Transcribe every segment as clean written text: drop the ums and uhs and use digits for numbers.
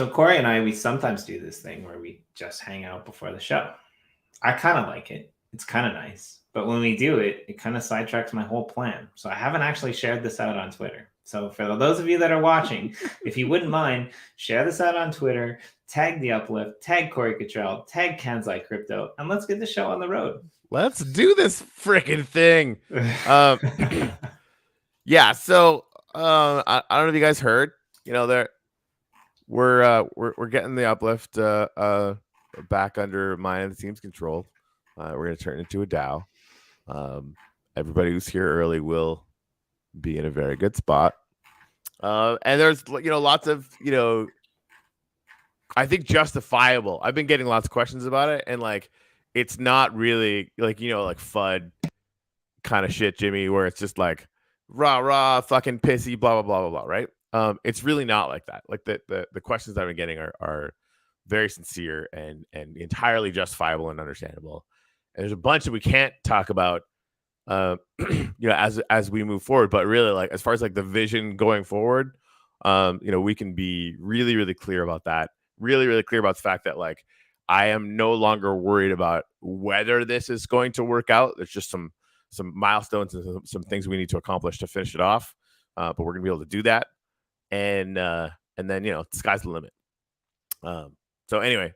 So Corey and I, we sometimes do this thing where we just hang out before the show. I kind of like it. It's kind of nice. But when we do it, it kind of sidetracks my whole plan. So I haven't actually shared this out on Twitter. So for those of you that are watching, if you wouldn't mind, share this out on Twitter, tag the Uplift, tag Corey Cottrell, tag Kansai Crypto, and let's get the show on the road. Let's do this freaking thing. Yeah, so I don't know if you guys heard, we're getting the Uplift back under mine and the team's control. We're going to turn it into a DAO. Everybody who's here early will be in a very good spot. And there's lots of I think justifiable. I've been getting lots of questions about it, and it's not really like FUD kind of shit, Jimmy, where it's just like rah fucking pissy blah blah blah blah blah, right? It's really not like that. Like the questions I've been getting are very sincere and entirely justifiable and understandable. And there's a bunch that we can't talk about as we move forward, but really as far as the vision going forward, we can be really, really clear about that. Really, really clear about the fact that I am no longer worried about whether this is going to work out. There's just some milestones and some things we need to accomplish to finish it off. But we're gonna be able to do that. And then, the sky's the limit. So anyway,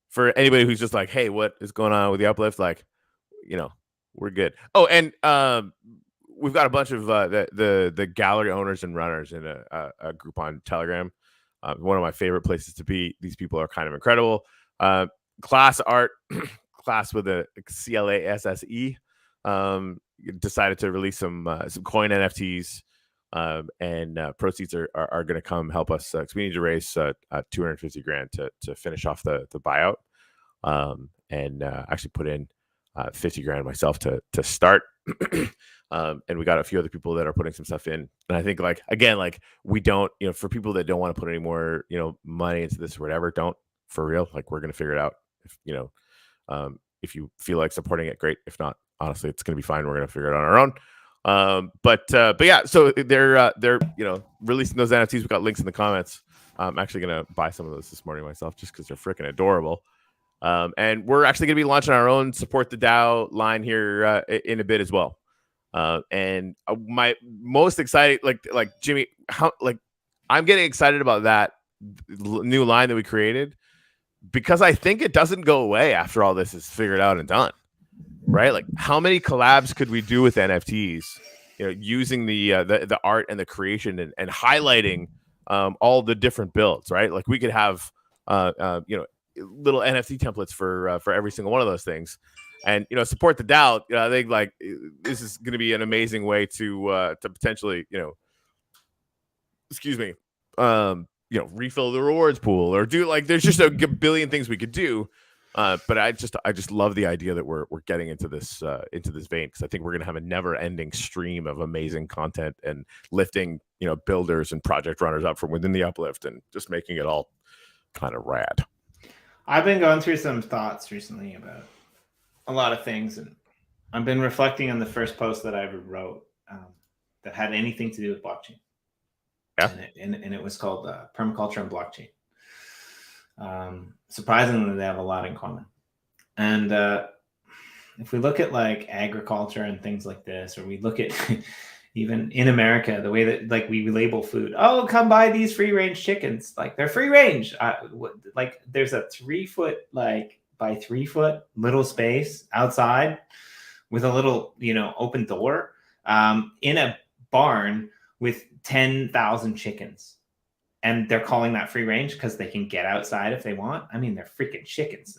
for anybody who's just hey, what is going on with the Uplift? We're good. Oh, and we've got a bunch of the gallery owners and runners in a group on Telegram. One of my favorite places to be. These people are kind of incredible. Class art, class with a CLASSE, decided to release some coin NFTs, and proceeds are going to come help us because we need to raise $250,000 to finish off the buyout, and actually put in $50,000 myself to start. And we got a few other people that are putting some stuff in. And I think we don't, for people that don't want to put any more, money into this or whatever, don't, for real. We're going to figure it out. If you feel like supporting it, great. If not, honestly, it's going to be fine. We're going to figure it out on our own. But yeah, so they're releasing those NFTs. We've got links in the comments. I'm actually going to buy some of those this morning myself just because they're freaking adorable. And we're actually going to be launching our own Support the DAO line here in a bit as well. And my most exciting, Jimmy, I'm getting excited about that new line that we created because I think it doesn't go away after all this is figured out and done, right? How many collabs could we do with NFTs, using the art and the creation and highlighting all the different builds, right? We could have little NFT templates for every single one of those things. And support the DAO. I think this is going to be an amazing way to potentially refill the rewards pool or do there's just a billion things we could do. But I just love the idea that we're getting into this vein because I think we're going to have a never ending stream of amazing content and lifting builders and project runners up from within the Uplift and just making it all kind of rad. I've been going through some thoughts recently about a lot of things, and I've been reflecting on the first post that I ever wrote that had anything to do with blockchain. Yeah. And it was called Permaculture and Blockchain. Surprisingly, they have a lot in common. And if we look at agriculture and things like this, or we look at even in America, the way that we label food, oh, come buy these free range chickens. They're free range. There's a 3 foot by 3 foot little space outside with a little, open door in a barn with 10,000 chickens. And they're calling that free range because they can get outside if they want. I mean, they're freaking chickens.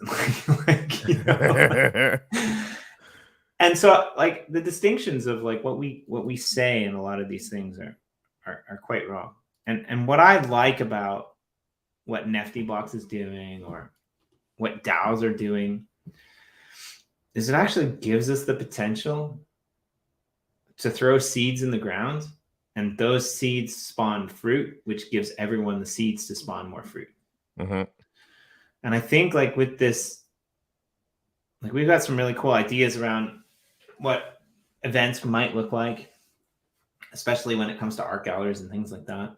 And so the distinctions of what we say in a lot of these things are quite wrong. And what I like about what Nifty Box is doing or what DAOs are doing is it actually gives us the potential to throw seeds in the ground, and those seeds spawn fruit, which gives everyone the seeds to spawn more fruit. Mm-hmm. And I think with this, we've got some really cool ideas around what events might look like, especially when it comes to art galleries and things like that.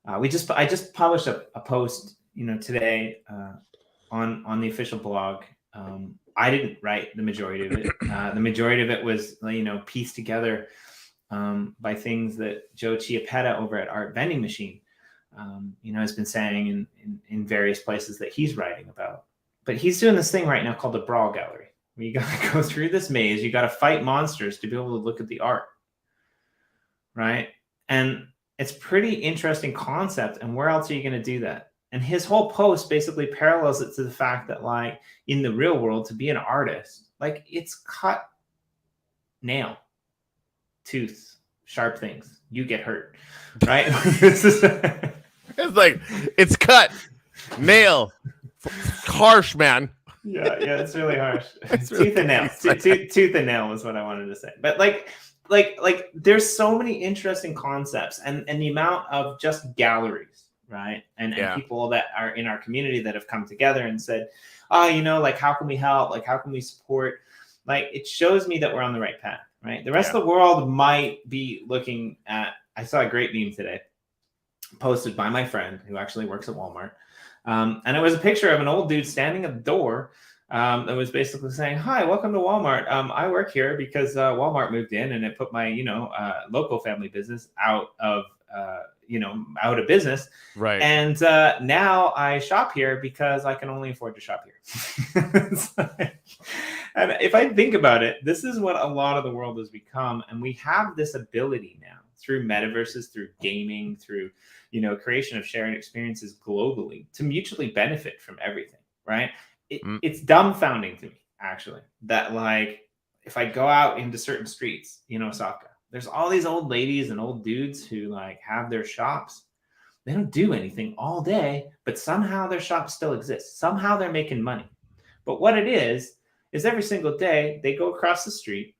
I just published a post, today on the official blog. I didn't write the majority of it. The majority of it was, pieced together by things that Joe Chiappetta over at Art Vending Machine, has been saying in various places that he's writing about. But he's doing this thing right now called the Brawl Gallery, where you got to go through this maze. You got to fight monsters to be able to look at the art, right? And it's pretty interesting concept. And where else are you going to do that? And his whole post basically parallels it to the fact that, like, in the real world, to be an artist, like, it's cut, nail, tooth, sharp things. You get hurt, right? It's like, it's cut, nail, harsh, man. Yeah, it's really harsh. Tooth and nail. Tooth and nail was what I wanted to say. But like there's so many interesting concepts, and the amount of just galleries, right? And people that are in our community that have come together and said, oh, like, how can we help? Like, how can we support? Like, it shows me that we're on the right path, right? The rest of the world might be looking at, I saw a great meme today posted by my friend who actually works at Walmart. And it was a picture of an old dude standing at the door that was basically saying, hi, welcome to Walmart. I work here because Walmart moved in and it put my, local family business out of business. Right. And now I shop here because I can only afford to shop here. And if I think about it, this is what a lot of the world has become. And we have this ability now through metaverses, through gaming, through, creation of sharing experiences globally to mutually benefit from everything, right? It's dumbfounding to me, actually, that, like, if I go out into certain streets, Osaka, there's all these old ladies and old dudes who, like, have their shops. They don't do anything all day, but somehow their shop still exists. Somehow they're making money. But what it is every single day they go across the street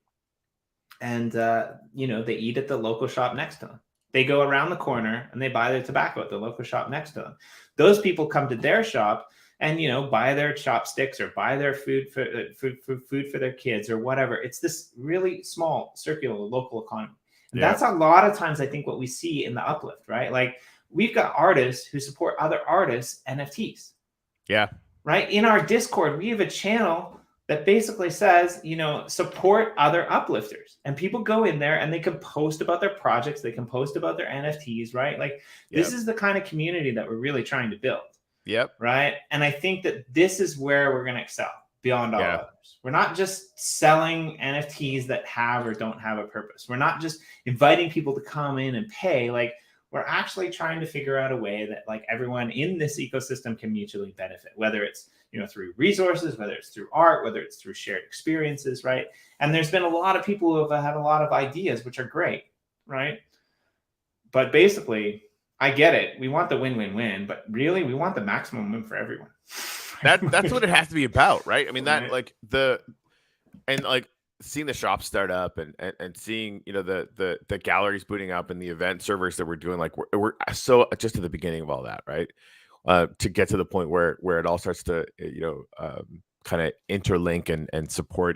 and, they eat at the local shop next to them. They go around the corner and they buy their tobacco at the local shop next to them. Those people come to their shop and, buy their chopsticks or buy their food for their kids or whatever. It's this really small circular local economy. And that's a lot of times, I think, what we see in the Uplift, right? Like, we've got artists who support other artists' NFTs. Yeah. Right. In our Discord, we have a channel that basically says, support other uplifters, and people go in there and they can post about their projects. They can post about their NFTs, right? Like, this is the kind of community that we're really trying to build. Yep. Right. And I think that this is where we're going to excel beyond all others. We're not just selling NFTs that have or don't have a purpose. We're not just inviting people to come in and pay. Like, we're actually trying to figure out a way that, like, everyone in this ecosystem can mutually benefit, whether it's, through resources, whether it's through art, whether it's through shared experiences, right? And there's been a lot of people who have had a lot of ideas, which are great, right? But basically, I get it. We want the win-win-win, but really, we want the maximum win for everyone. That's what it has to be about, right? I mean, that seeing the shop start up and seeing, the galleries booting up and the event servers that we're doing, like, we're so just at the beginning of all that, right? To get to the point where it all starts to, kind of interlink and support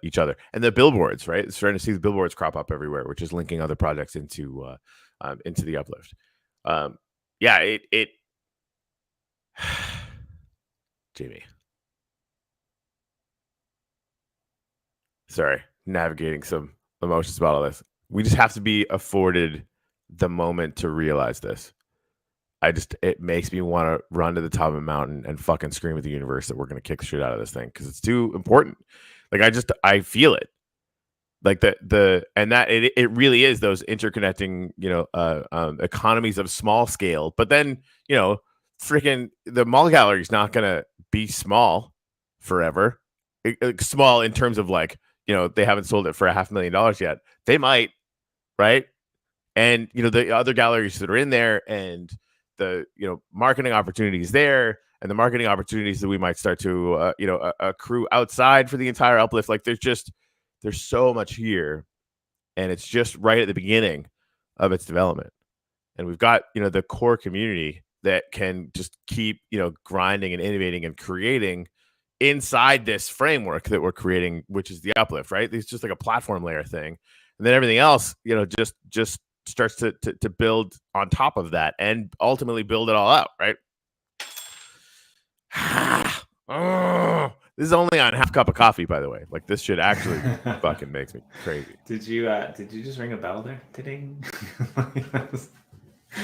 each other. And the billboards, right? Starting to see the billboards crop up everywhere, which is linking other projects into the Uplift. Jamie. Sorry, navigating some emotions about all this. We just have to be afforded the moment to realize this. It makes me want to run to the top of a mountain and fucking scream at the universe that we're going to kick the shit out of this thing because it's too important. Like, I feel it. Like it really is those interconnecting, economies of small scale. But then, freaking the mall gallery is not going to be small forever. Small in terms of, like, they haven't sold it for $500,000 yet. They might, right? And, the other galleries that are in there and the, marketing opportunities there and the marketing opportunities that we might start to, accrue outside for the entire Uplift. Like, there's so much here, and it's just right at the beginning of its development. And we've got, the core community that can just keep, grinding and innovating and creating inside this framework that we're creating, which is the Uplift, right? It's just like a platform layer thing. And then everything else, just starts to build on top of that and ultimately build it all out, right? This is only on half cup of coffee, by the way. Like, this shit actually fucking makes me crazy. Did you just ring a bell there? Ding.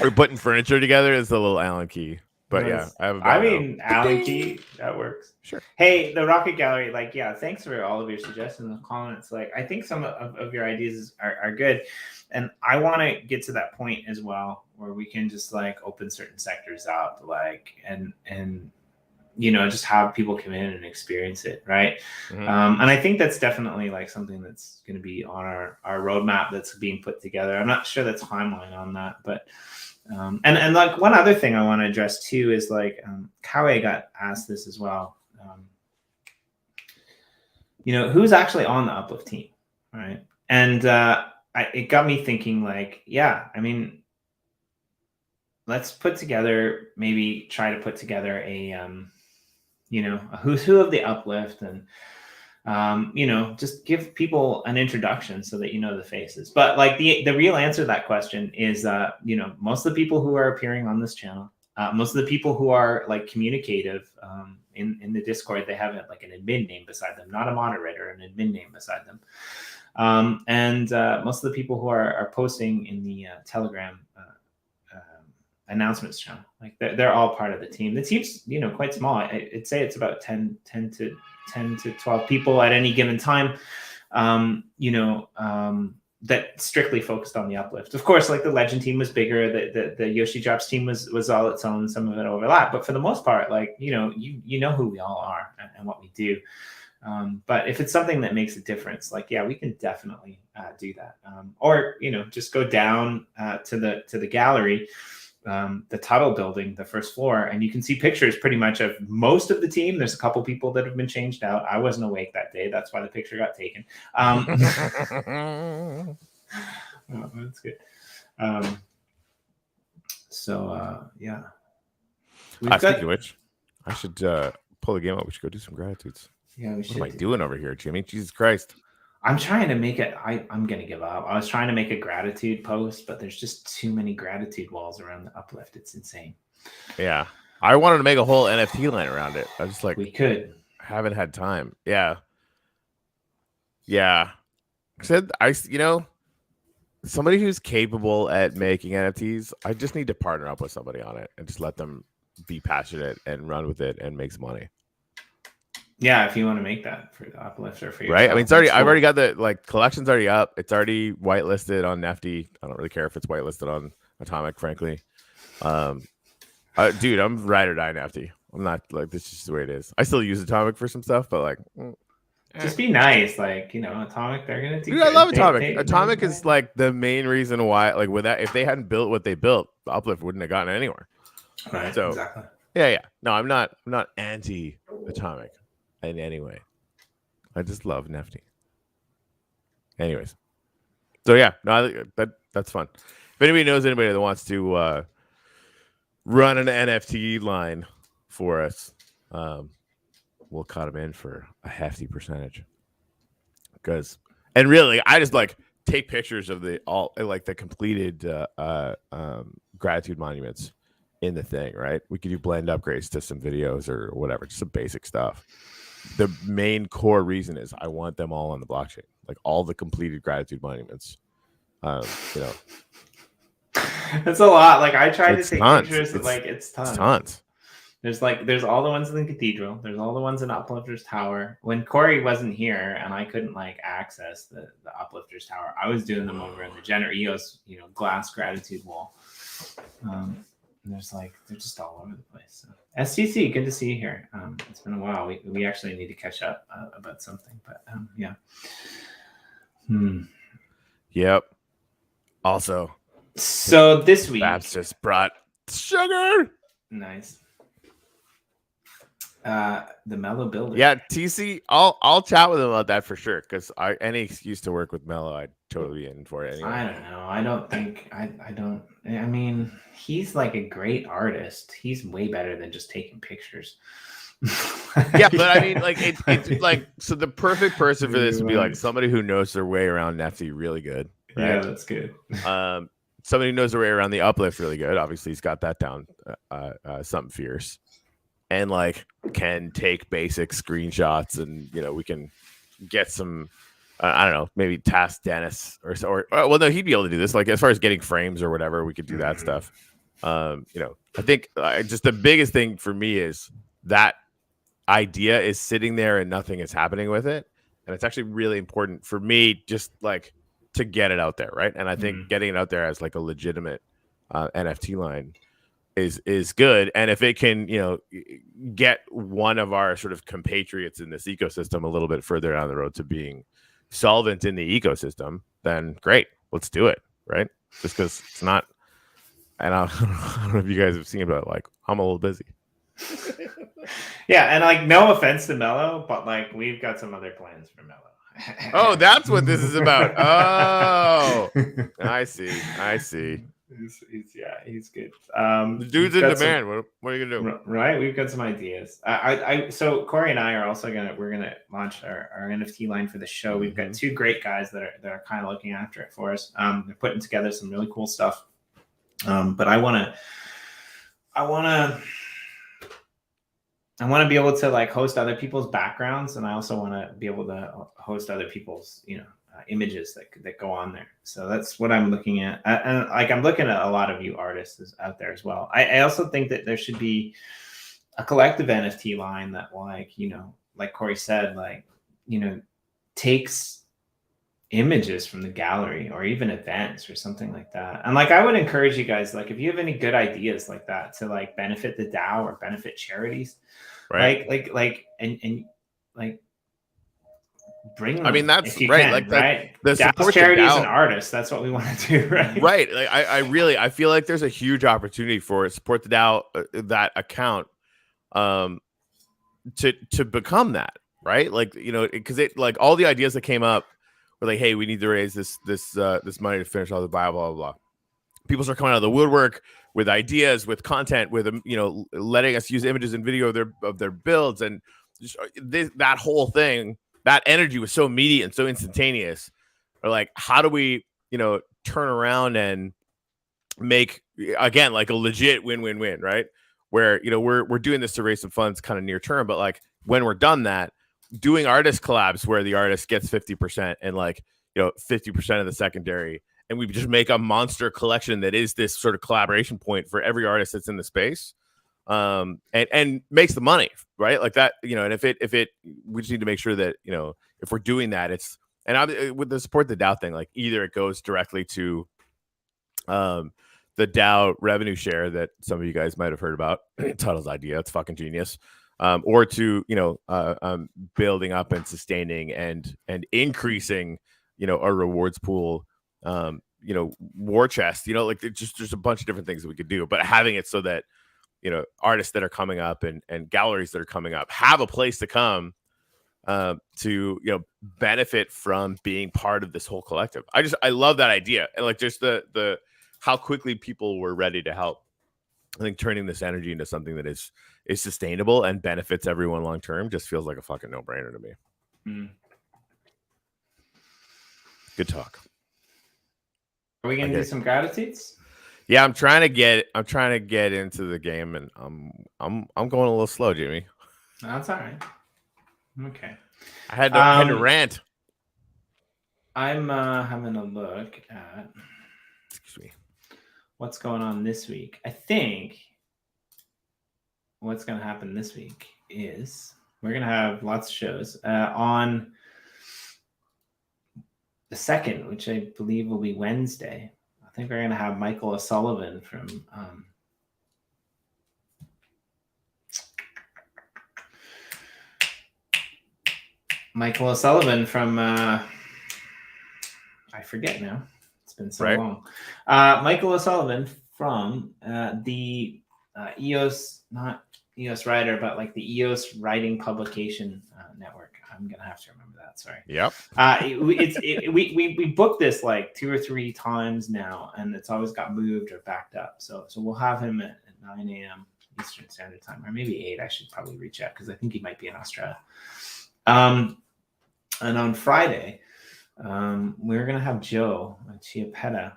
We're putting furniture together is the little Allen key. But yeah, I have a bell now. Allen key, that works. Sure. Hey, the Rocket Gallery, like, yeah, thanks for all of your suggestions and comments. Like, I think some of your ideas are good. And I want to get to that point as well where we can just like open certain sectors out, like, and you know, just have people come in and experience it, right? Mm-hmm. And I think that's definitely like something that's going to be on our roadmap that's being put together. I'm not sure the timeline on that, but and like one other thing I want to address too is like Kawe got asked this as well. You know, who's actually on the Uplift team, right? And it got me thinking, like, yeah, I mean, let's try to put together a you know, a who's who of the Uplift, and you know, just give people an introduction so that you know the faces. But like the real answer to that question is you know, most of the people who are appearing on this channel, most of the people who are like communicative in the Discord, they have like an admin name beside them, not a moderator, an admin name beside them. And most of the people who are posting in the Telegram announcements channel, like they're all part of the team. The team's, you know, quite small. I'd say it's about 10 to 12 people at any given time, you know, that strictly focused on the Uplift. Of course, like the Legend team was bigger, the Yoshi Drops team was all its own, some of it overlapped, but for the most part, like, you know, you know who we all are and what we do. But if it's something that makes a difference, like, yeah, we can definitely do that. Or, you know, just go down to the gallery, the Tuttle building, the first floor, and you can see pictures pretty much of most of the team. There's a couple people that have been changed out. I wasn't awake that day. That's why the picture got taken. Oh, that's good. Yeah. Speaking of which, I should pull the game up. We should go do some gratitudes. Yeah, we should. What am I doing over here, Jimmy? Jesus Christ. I'm trying to make it. I'm going to give up. I was trying to make a gratitude post, but there's just too many gratitude walls around the Uplift. It's insane. Yeah. I wanted to make a whole NFT line around it. I just like, we could. Haven't had time. Yeah. Yeah. You know, somebody who's capable at making NFTs, I just need to partner up with somebody on it and just let them be passionate and run with it and make some money. Yeah, if you want to make that for the Uplift or for yourself. Right. I mean, it's already. Cool. I've already got the collection's already up. It's already whitelisted on Nifty. I don't really care if it's whitelisted on Atomic, frankly. Dude, I'm ride or die Nifty. I'm not like, this is just the way it is. I still use Atomic for some stuff, but like, just be nice. Like, you know, Atomic, they're gonna do. Dude, I love Atomic. Atomic is like the main reason why. Like, with that, if they hadn't built what they built, the Uplift wouldn't have gotten anywhere. Right. So exactly. Yeah. No, I'm not anti Atomic in any way. I just love Nifty. Anyways, so yeah, no, that's fun. If anybody knows anybody that wants to run an NFT line for us, we'll cut them in for a hefty percentage. And really, I just like take pictures of the completed gratitude monuments in the thing, right? We could do blend upgrades to some videos or whatever, just some basic stuff. The main core reason is I want them all on the blockchain, like all the completed gratitude monuments. You know, it's a lot. Like, I tried to take pictures. It's tons. It's tons. There's all the ones in the cathedral. There's all the ones in Uplifters Tower. When Corey wasn't here and I couldn't like access the Uplifters Tower, I was doing them over in the Jenner EOS, you know, glass gratitude wall. And they're just all over the place. So, STC, good to see you here. It's been a while. We actually need to catch up about something, but yeah. Yep. Also, so this week, Babs just brought sugar. Nice. The Mellow Builder. Yeah, TC. I'll chat with him about that for sure. Because any excuse to work with Mellow, I'd totally be in for it. Anyway. I don't know. I don't think. I don't. I mean, he's like a great artist. He's way better than just taking pictures. Yeah, but I mean, like it's like, so the perfect person for this would be like somebody who knows their way around Nifty really good. Right? Yeah, that's good. somebody who knows their way around the uplift really good. Obviously, he's got that down, something fierce, and like can take basic screenshots, and we can get some. I don't know, maybe task Dennis or well, no, he'd be able to do this. Like as far as getting frames or whatever, we could do that stuff. I think just the biggest thing for me is that idea is sitting there and nothing is happening with it, and it's actually really important for me, just like to get it out there, right? And I think getting it out there as like a legitimate NFT line is good, and if it can get one of our sort of compatriots in this ecosystem a little bit further down the road to being solvent in the ecosystem, then great, let's do it, right? Just because it's not, and I don't know if you guys have seen, but like I'm a little busy. Yeah, and like no offense to Mello, but like we've got some other plans for Mello. Oh, that's what this is about. Oh, I see. He's good. The dude's in demand. What are you gonna do? Right, we've got some ideas. So Corey and I are also we're gonna launch our NFT line for the show. We've got two great guys that are kind of looking after it for us. They're putting together some really cool stuff. But I want to be able to like host other people's backgrounds, and I also want to be able to host other people's images that go on there. So that's what I'm looking at, and like I'm looking at a lot of you artists out there as well. I also think that there should be a collective NFT line that like Corey said, takes images from the gallery or even events or something like that. And like I would encourage you guys, like if you have any good ideas like that to like benefit the DAO or benefit charities, right? And bring them. I mean, that's if you right. can, like right. The support charities and artists. That's what we want to do, right? Right. Like I feel like there's a huge opportunity for support the DAO, that account, to become that, right? Like because it like all the ideas that came up were like, hey, we need to raise this money to finish all the blah blah blah. People start coming out of the woodwork with ideas, with content, with letting us use images and video of their builds, and just that whole thing. That energy was so immediate and so instantaneous. Or like, how do we turn around and make again like a legit win-win-win, right? Where we're doing this to raise some funds kind of near term, but like when we're done that, doing artist collabs where the artist gets 50% and like 50% of the secondary, and we just make a monster collection that is this sort of collaboration point for every artist that's in the space, and makes the money, right? Like that, and if it we just need to make sure that if we're doing that, it's, and I'm with the support the DAO thing, like either it goes directly to the DAO revenue share that some of you guys might have heard about. Tuttle's idea, it's fucking genius. Or to building up and sustaining and increasing a rewards pool, war chest, like there's a bunch of different things that we could do, but having it so that artists that are coming up and galleries that are coming up have a place to come to benefit from being part of this whole collective. I love that idea, and like just the how quickly people were ready to help. I think turning this energy into something that is sustainable and benefits everyone long term just feels like a fucking no-brainer to me. Good talk. Are we gonna do some gratitudes? Yeah, I'm trying to get into the game, and I'm going a little slow, Jimmy. That's all right. Okay. I had to rant. I'm having a look at what's going on this week. I think what's going to happen this week is we're going to have lots of shows on the 2nd, which I believe will be Wednesday. I think we're going to have Michael O'Sullivan from I forget now. It's been so long. Michael O'Sullivan from the EOS, not EOS Writer, but like the EOS Writing Publication Network. I'm gonna have to remember that. Sorry. Yep. We booked this like 2 or 3 times now, and it's always got moved or backed up. So we'll have him at 9 a.m. Eastern Standard Time, or maybe 8. I should probably reach out because I think he might be in Australia. And on Friday, we're gonna have Joe Chiapetta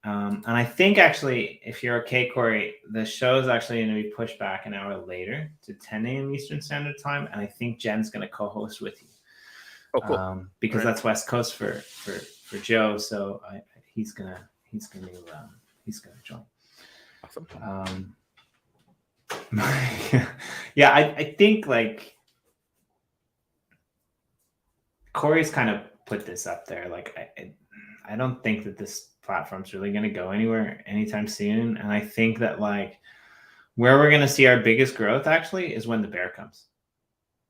And I think actually, if you're okay, Corey, the show is actually going to be pushed back an hour later to 10 a.m. Eastern Standard Time, and I think Jen's going to co-host with you. Oh, cool. Because that's West Coast for Joe, so he's gonna join. Awesome. Yeah, I think like Corey's kind of put this up there. Like I don't think that this platform's really going to go anywhere anytime soon, and I think that like where we're going to see our biggest growth actually is when the bear comes.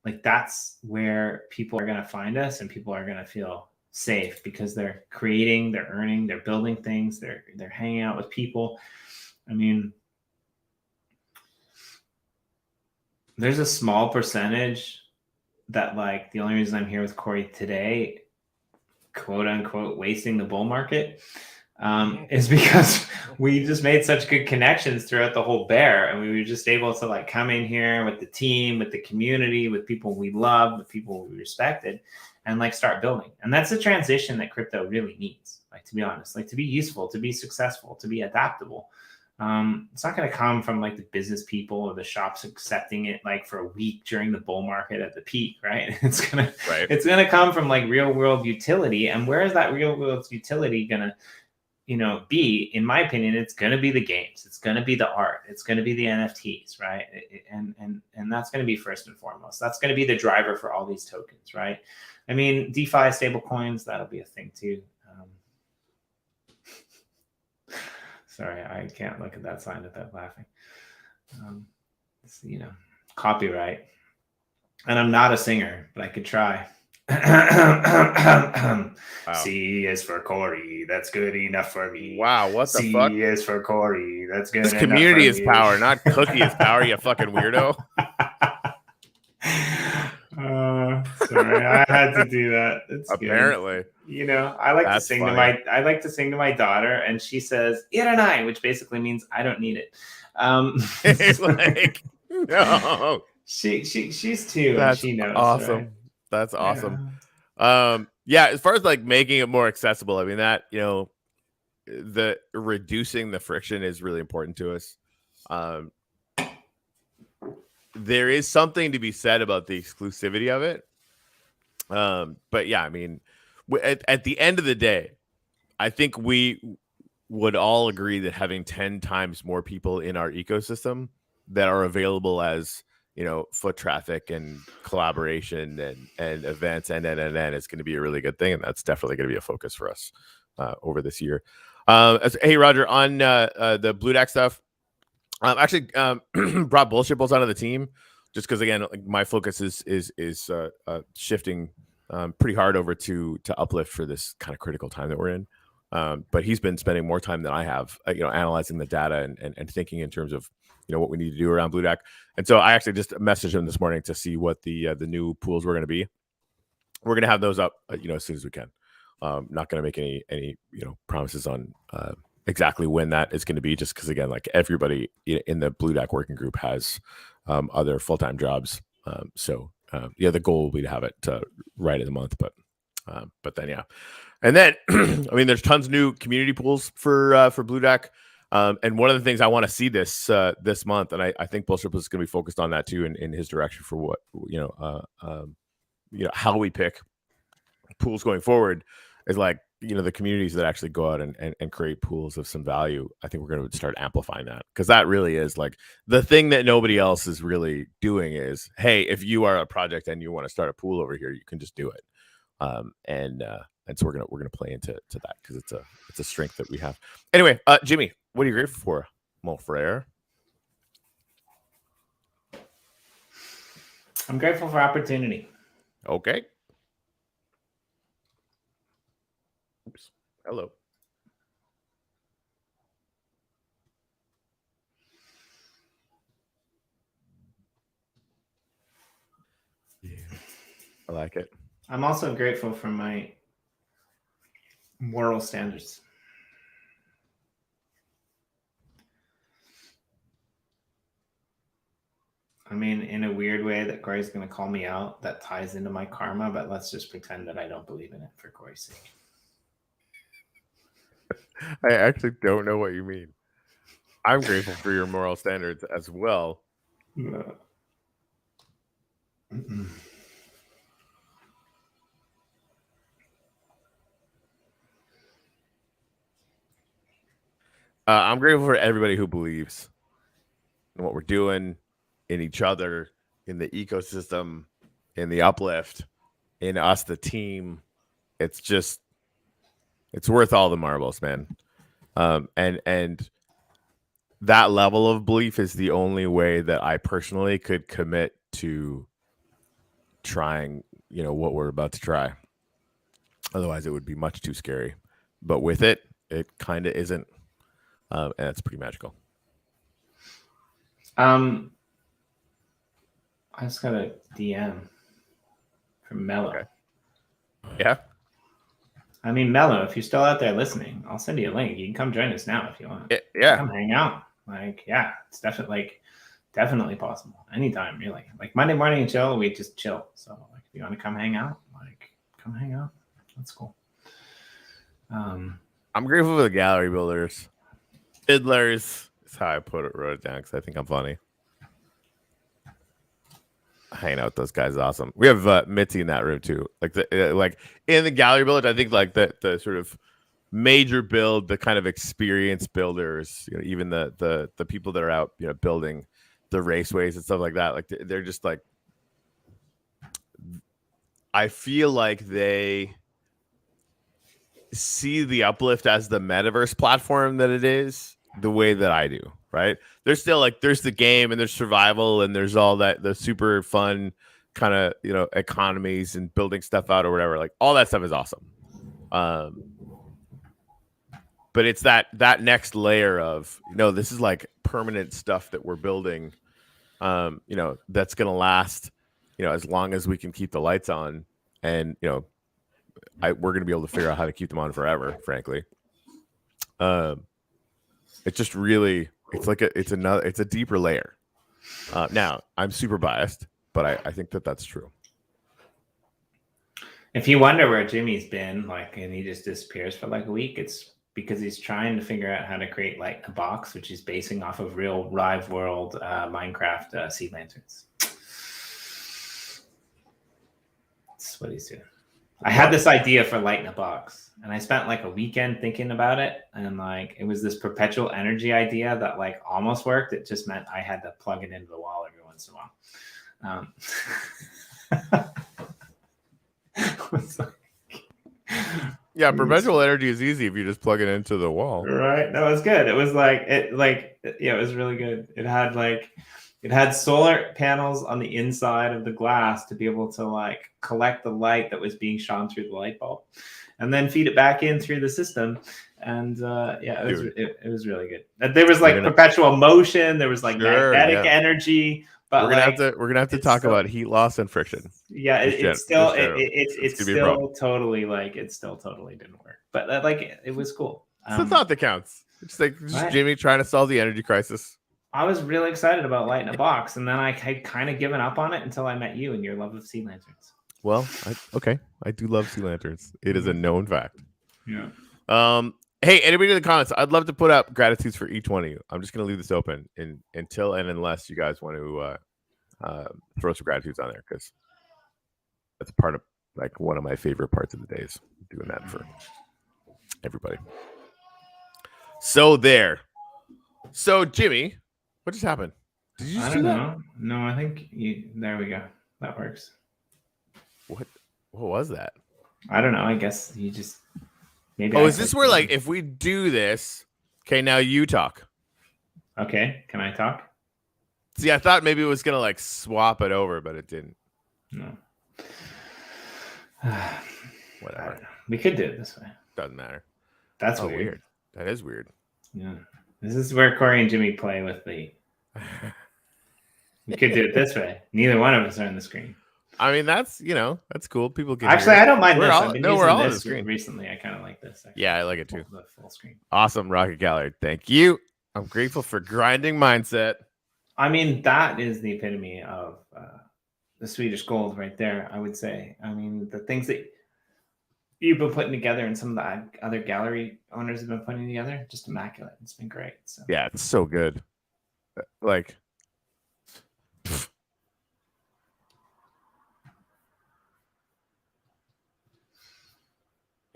Like that's where people are going to find us, and people are going to feel safe because they're creating, they're earning, they're building things, they're hanging out with people. I mean, there's a small percentage that like the only reason I'm here with Corey today, quote unquote, wasting the bull market, is because we just made such good connections throughout the whole bear, and we were just able to like come in here with the team, with the community, with people we love, with people we respected, and like start building. And that's the transition that crypto really needs, like, to be honest, like to be useful, to be successful, to be adaptable. It's not going to come from like the business people or the shops accepting it like for a week during the bull market at the peak, right? It's gonna come from like real world utility. And where is that real world utility gonna, be? In my opinion, it's gonna be the games. It's gonna be the art. It's gonna be the NFTs, right? And that's gonna be first and foremost. That's gonna be the driver for all these tokens, right? I mean, DeFi stable coins, that'll be a thing too. Sorry, I can't look at that sign without laughing. It's, copyright. And I'm not a singer, but I could try. Wow. C is for Corey. That's good enough for me. Wow, what the fuck? C is for Corey. That's good. This community is power, not cookie is power, you fucking weirdo. Sorry, I had to do that. It's apparently good. I like to sing funny. I like to sing to my daughter, and she says "Iranai," which basically means I don't need it. It's like no. She's two. That's and she knows. Awesome. Right? That's awesome. Yeah. As far as like making it more accessible, I mean that the reducing the friction is really important to us. There is something to be said about the exclusivity of it. But yeah, I mean, at the end of the day, I think we would all agree that having 10 times more people in our ecosystem that are available as, foot traffic and collaboration and events and is going to be a really good thing. And that's definitely going to be a focus for us over this year. Hey, Roger, on the Blue Dack stuff, actually brought Bullshit Bulls onto the team just because, again, like my focus is shifting pretty hard over to Uplift for this kind of critical time that we're in. But he's been spending more time than I have, analyzing the data and thinking in terms of, what we need to do around Blue Dack. And so I actually just messaged him this morning to see what the new pools were going to be. We're going to have those up, as soon as we can. Not going to make any promises on exactly when that is going to be, just because, again, like everybody in the Blue Dack working group has other full-time jobs. So the goal will be to have it right in the month, but then, yeah. And then, I mean, there's tons of new community pools for Blue Dack. And one of the things I want to see this month, and I think Bullshit is going to be focused on that too in his direction for what, how we pick pools going forward is like, the communities that actually go out and create pools of some value. I think we're going to start amplifying that, because that really is like the thing that nobody else is really doing is, hey, if you are a project and you want to start a pool over here, you can just do it. And so we're gonna play into that, because it's a strength that we have. Anyway, Jimmy, what are you grateful for, mon frere? I'm grateful for opportunity. Okay. Oops. Hello. Yeah, I like it. I'm also grateful for my moral standards. I mean, in a weird way that Corey's going to call me out, that ties into my karma, but let's just pretend that I don't believe in it for Corey's sake. I actually don't know what you mean. I'm grateful for your moral standards as well. I'm grateful for everybody who believes in what we're doing, in each other, in the ecosystem, in the uplift, in us, the team. It's worth all the marbles, man. And that level of belief is the only way that I personally could commit to trying, what we're about to try. Otherwise, it would be much too scary. But with it, it kind of isn't, and it's pretty magical. I just got a DM from Mello. Okay. Yeah. I mean, Mello, if you're still out there listening, I'll send you a link. You can come join us now if you want. Yeah. Come hang out. Like, yeah, it's definitely possible. Anytime, really. Like Monday morning and chill, we just chill. So like if you want to come hang out, come hang out. That's cool. I'm grateful for the gallery builders. Fiddlers is how I wrote it down because I think I'm funny. Hanging out with those guys is awesome. We have Mitzi in that room too. Like in the gallery village, I think like the sort of major build, the kind of experienced builders, even the people that are out, building the raceways and stuff like that. Like they're just like, I feel like they see the Uplift as the metaverse platform that it is, the way that I do. Right? There's still there's the game and there's survival and there's all the super fun kind of economies and building stuff out or whatever. Like all that stuff is awesome. But it's that next layer of this is like permanent stuff that we're building. That's gonna last as long as we can keep the lights on, and we're gonna be able to figure out how to keep them on forever. Frankly, it's just really. It's a deeper layer. Now I'm super biased, but I think that's true. If you wonder where Jimmy's been, and he just disappears for a week, it's because he's trying to figure out how to create Light in a Box, which is basing off of real live world Minecraft sea lanterns. That's what he's doing. I had this idea for Light in a Box. And I spent a weekend thinking about it. And it was this perpetual energy idea that almost worked. It just meant I had to plug it into the wall every once in a while. Yeah, perpetual energy is easy if you just plug it into the wall. Right. That was good. It was it was really good. It had solar panels on the inside of the glass to be able to collect the light that was being shone through the light bulb. And then feed it back in through the system, and it was really good. There was perpetual motion. There was magnetic energy. But we're gonna have to talk about heat loss and friction. Yeah, it still totally it still totally didn't work. But it was cool. It's the thought that counts. It's just Jimmy trying to solve the energy crisis. I was really excited about Light in a Box, and then I had kind of given up on it until I met you and your love of sea lanterns. Well, I do love sea lanterns. It is a known fact. Yeah. Hey, anybody in the comments? I'd love to put up gratitudes for each one of you. I'm just going to leave this open until and unless you guys want to throw some gratitudes on there, because that's part of one of my favorite parts of the days, doing that for everybody. So Jimmy, what just happened? Did you just do that? No, I think there we go. That works. What was that? I don't know. I guess you just maybe. Oh, is this where if we do this? Okay, now you talk. Okay, can I talk? See, I thought maybe it was gonna swap it over, but it didn't. No. Whatever. We could do it this way. Doesn't matter. That's weird. That is weird. Yeah. This is where Corey and Jimmy play with the. We could do it this way. Neither one of us are on the screen. I mean, that's that's cool. People can actually. I don't mind this. I've been we're all on the screen recently. I kind of like this. Yeah, I like it too. The full screen. Awesome, Rocket Gallery. Thank you. I'm grateful for grinding mindset. I mean, that is the epitome of the Swedish gold right there. I would say. I mean, the things that you've been putting together and some of the other gallery owners have been putting together, just immaculate. It's been great. So Yeah, it's so good. Like,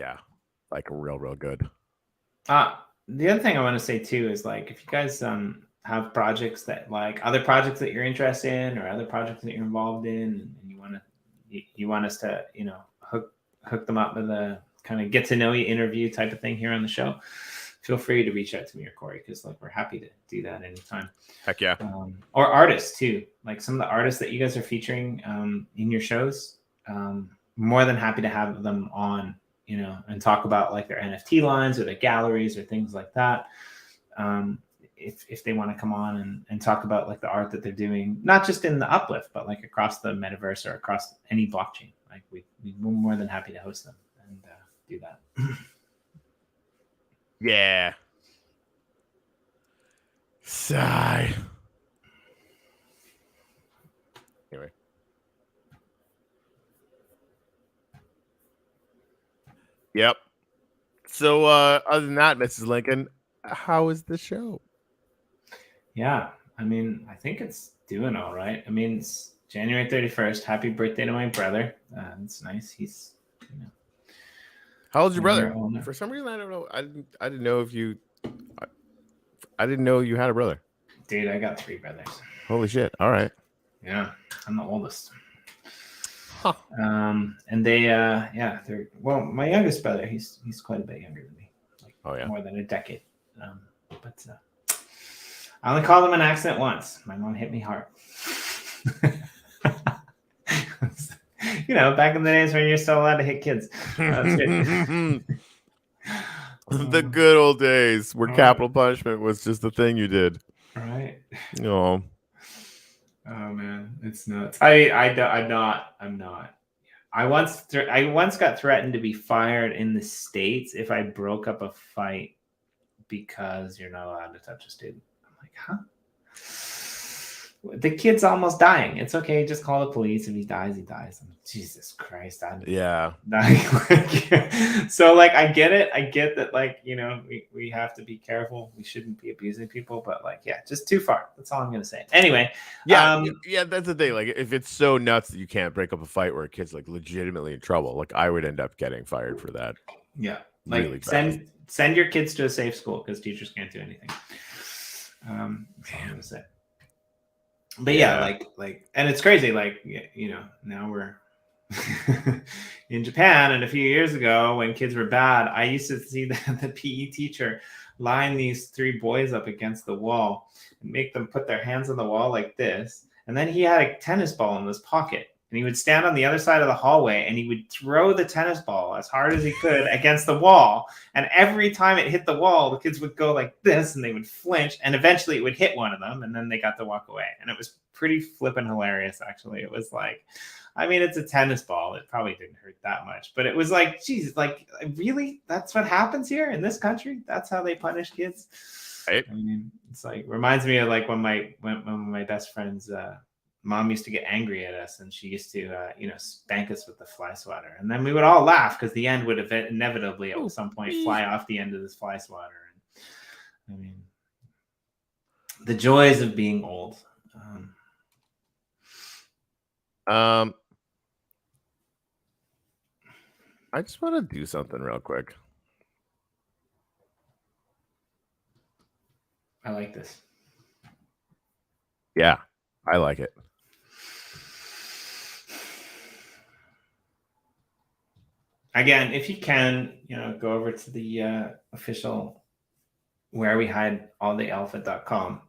yeah, like real good. The other thing I want to say too is like if you guys have projects that like other projects that you're interested in or other projects that you're involved in, and you want us to hook them up with a kind of get to know you interview type of thing here on the show, feel free to reach out to me or Corey, because like we're happy to do that anytime. Heck yeah. Or artists too, like some of the artists that you guys are featuring in your shows, more than happy to have them on, and talk about like their NFT lines or their galleries or things like that. If they want to come on and talk about like the art that they're doing, not just in the Uplift, but like across the metaverse or across any blockchain, like we're more than happy to host them and do that. Yeah. Sigh. Anyway. Yep. So other than that, Mrs. Lincoln, how is the show? Yeah, I mean, I think it's doing all right. I mean, it's January 31st. Happy birthday to my brother. It's nice. He's, How old's your brother? For some reason, I don't know. I didn't know if you. I didn't know you had a brother. Dude, I got 3 brothers. Holy shit! All right. Yeah, I'm the oldest. Huh. And they, they're my youngest brother. He's quite a bit younger than me, like more than a decade. But I only called him an accident once. My mom hit me hard. Back in the days when you're still allowed to hit kids. The good old days where capital punishment was just the thing you did. Right. Oh. Oh man, it's nuts. I'm not. I once got threatened to be fired in the States if I broke up a fight because you're not allowed to touch a student. I'm like, huh? The kid's almost dying. It's okay. Just call the police. If he dies, he dies. I'm like, Jesus Christ. Yeah. So like, I get it. I get that. Like, we have to be careful. We shouldn't be abusing people. But like, yeah, just too far. That's all I'm gonna say. Anyway. Yeah. Yeah. That's the thing. Like, if it's so nuts that you can't break up a fight where a kid's like legitimately in trouble, like I would end up getting fired for that. Yeah. Like really send your kids to a safe school because teachers can't do anything. That's all I'm gonna say. But yeah, like, and it's crazy. Like, now we're in Japan, and a few years ago when kids were bad, I used to see the PE teacher line these 3 boys up against the wall and make them put their hands on the wall like this. And then he had a tennis ball in his pocket. And he would stand on the other side of the hallway and he would throw the tennis ball as hard as he could against the wall. And every time it hit the wall, the kids would go like this and they would flinch. And eventually it would hit one of them and then they got to walk away. And it was pretty flippin' hilarious, actually. It was like, I mean, it's a tennis ball. It probably didn't hurt that much. But it was like, geez, like, really? That's what happens here in this country? That's how they punish kids? Right. I mean, it's like, reminds me of like when my best friend's mom used to get angry at us and she used to spank us with the fly swatter, and then we would all laugh because the end would inevitably at some point fly off the end of this fly swatter. And I mean, the joys of being old. I just want to do something real quick. I like this. Yeah, I like it. Again, if you can, go over to the official where we hide all the alpha.com,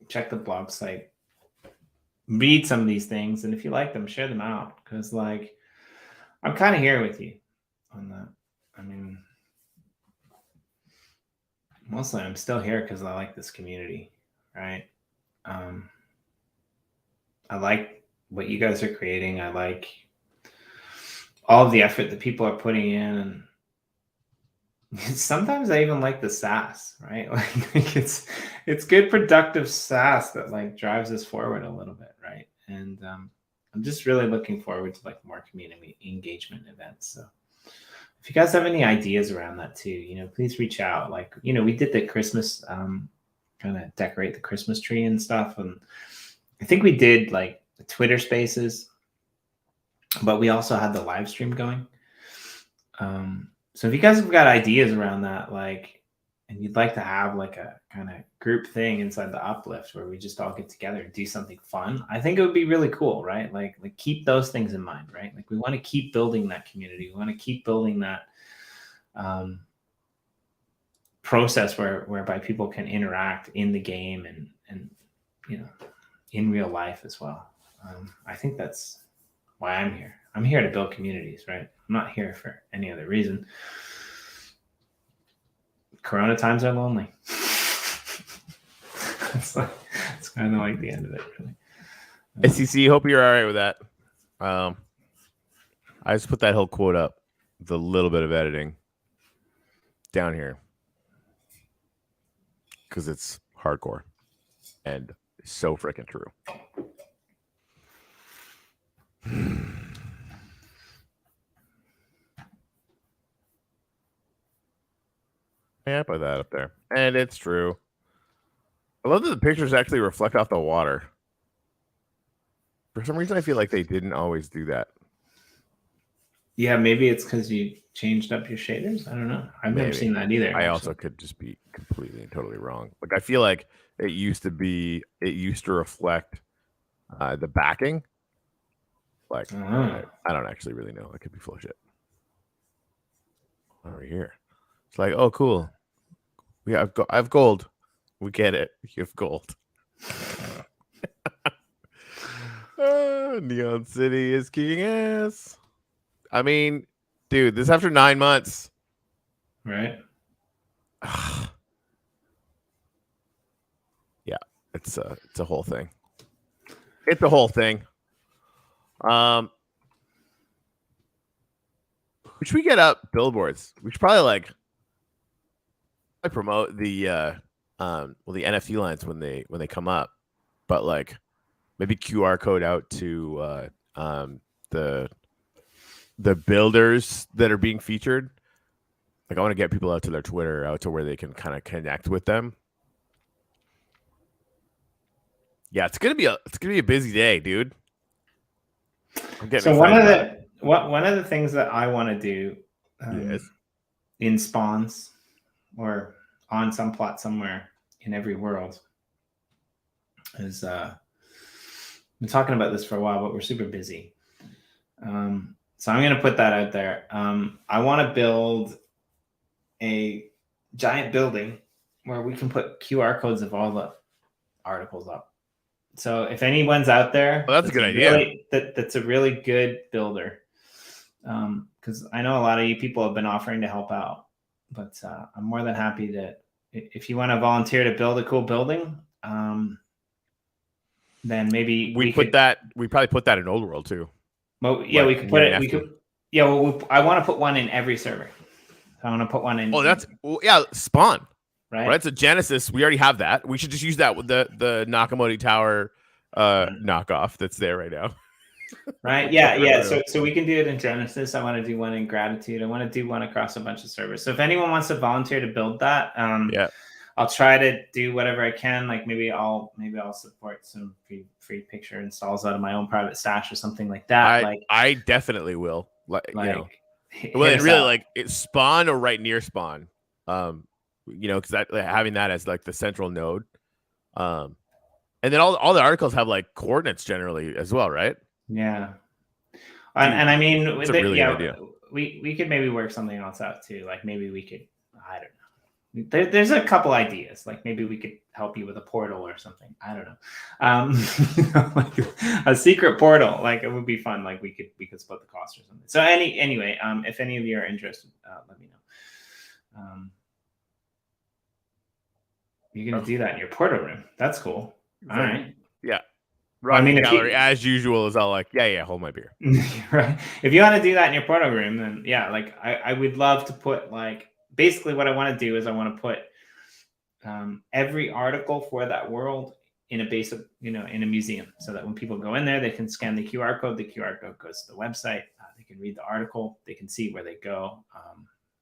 check the blog site, read some of these things, and if you like them, share them out, because like I'm kind of here with you on that. I mean, mostly I'm still here because I like this community, right? I like what you guys are creating. I like all of the effort that people are putting in, and sometimes I even like the sass, right? Like it's good productive sass that like drives us forward a little bit, right? And I'm just really looking forward to like more community engagement events. So if you guys have any ideas around that too, please reach out. Like, we did the Christmas, kind of decorate the Christmas tree and stuff. And I think we did like the Twitter Spaces, but we also had the live stream going. So if you guys have got ideas around that, like, and you'd like to have like a kind of group thing inside the Uplift where we just all get together and do something fun, I think it would be really cool, right? Like keep those things in mind, right? Like we want to keep building that community. We want to keep building that process whereby people can interact in the game and in real life as well. I think that's why I'm here. I'm here to build communities, right? I'm not here for any other reason. Corona times are lonely. It's kind of like the end of it, really. SEC, hope you're all right with that. I just put that whole quote up with a little bit of editing down here because it's hardcore and so freaking true. Yeah, I put that up there. And it's true. I love that the pictures actually reflect off the water. For some reason, I feel like they didn't always do that. Yeah, maybe it's because you changed up your shaders. I don't know. I've never seen that either. I also could just be completely and totally wrong. Like, I feel like it used to reflect the backing. Like, I don't actually really know. I could be full of shit. Over here. It's like, oh, cool. I have gold. We get it. You have gold. Neon City is kicking ass. I mean, dude, this after 9 months. Right. Yeah, it's a whole thing. It's a whole thing. We should get up billboards. We should probably promote the the NFT lines when they come up, but like maybe QR code out to the builders that are being featured. Like, I want to get people out to their Twitter, out to where they can kind of connect with them. Yeah, it's gonna be a busy day, dude. So one of the things that I want to do in spawns or on some plot somewhere in every world is I've been talking about this for a while, but we're super busy. So I'm going to put that out there. I want to build a giant building where we can put QR codes of all the articles up. So if anyone's out there, that's a good idea. That's a really good builder. Because I know a lot of you people have been offering to help out, but I'm more than happy to, if you want to volunteer to build a cool building, then maybe we probably put that in Old World too. Well, yeah, we could put it. We could. Yeah, well, I want to put one in every server. I want to put one in. Oh, Spawn. Right. So Genesis, we already have that. We should just use that with the Nakamoti Tower knockoff that's there right now. Right. Yeah. So we can do it in Genesis. I want to do one in Gratitude. I want to do one across a bunch of servers. So if anyone wants to volunteer to build that, I'll try to do whatever I can. Like maybe I'll support some free picture installs out of my own private stash or something like that. I definitely will. It's Spawn or right near Spawn. Because having that as like the central node, and then all the articles have like coordinates generally as well, right? Yeah, and I mean, it's a really good idea. We could maybe work something else out too. Like maybe we could, I don't know. There's a couple ideas. Like maybe we could help you with a portal or something. I don't know. Like a secret portal. Like it would be fun. Like we could split the cost or something. So anyway, if any of you are interested, let me know. You're going to do that in your portal room. That's cool. All right. Yeah. Rodney Gallery, as usual, is all like, yeah, hold my beer. Right. If you want to do that in your portal room, then yeah, like I would love to put like, basically what I want to do is I want to put every article for that world in a basic, in a museum, so that when people go in there, they can scan the QR code. The QR code goes to the website. They can read the article. They can see where they go.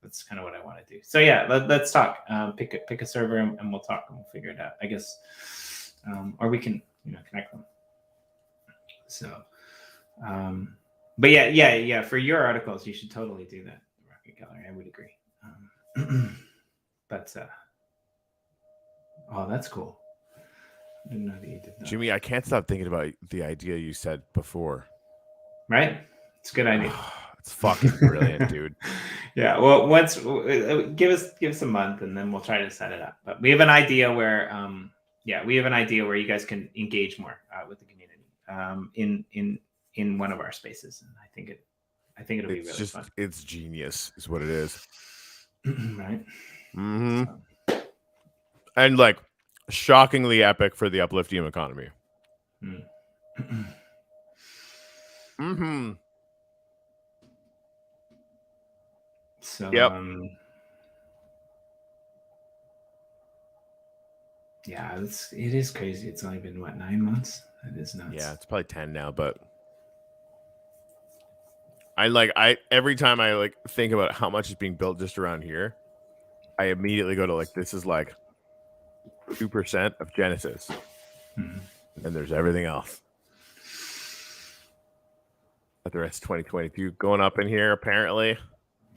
That's kind of what I want to do. So yeah, let's talk. Pick a server and we'll talk and we'll figure it out, I guess. Or we can, connect them. So, but yeah. For your articles, you should totally do that. Rocket Gallery, I would agree. But oh, that's cool. I didn't know that you did that. Jimmy, I can't stop thinking about the idea you said before. Right? It's a good idea. It's fucking brilliant, dude. Yeah. Well, give us a month and then we'll try to set it up. But we have an idea where, you guys can engage more with the community in one of our spaces, and I think it'll be really fun. It's genius, is what it is. Right. Mm-hmm. So. And like shockingly epic for the uplifting economy. Mm-hmm. So yep. Yeah, it is crazy. It's only been 9 months? That is nuts. Yeah, it's probably 10 now, but every time I think about how much is being built just around here, I immediately go to this is 2% of Genesis. Mm-hmm. And there's everything else. But the rest of 2022 going up in here, apparently.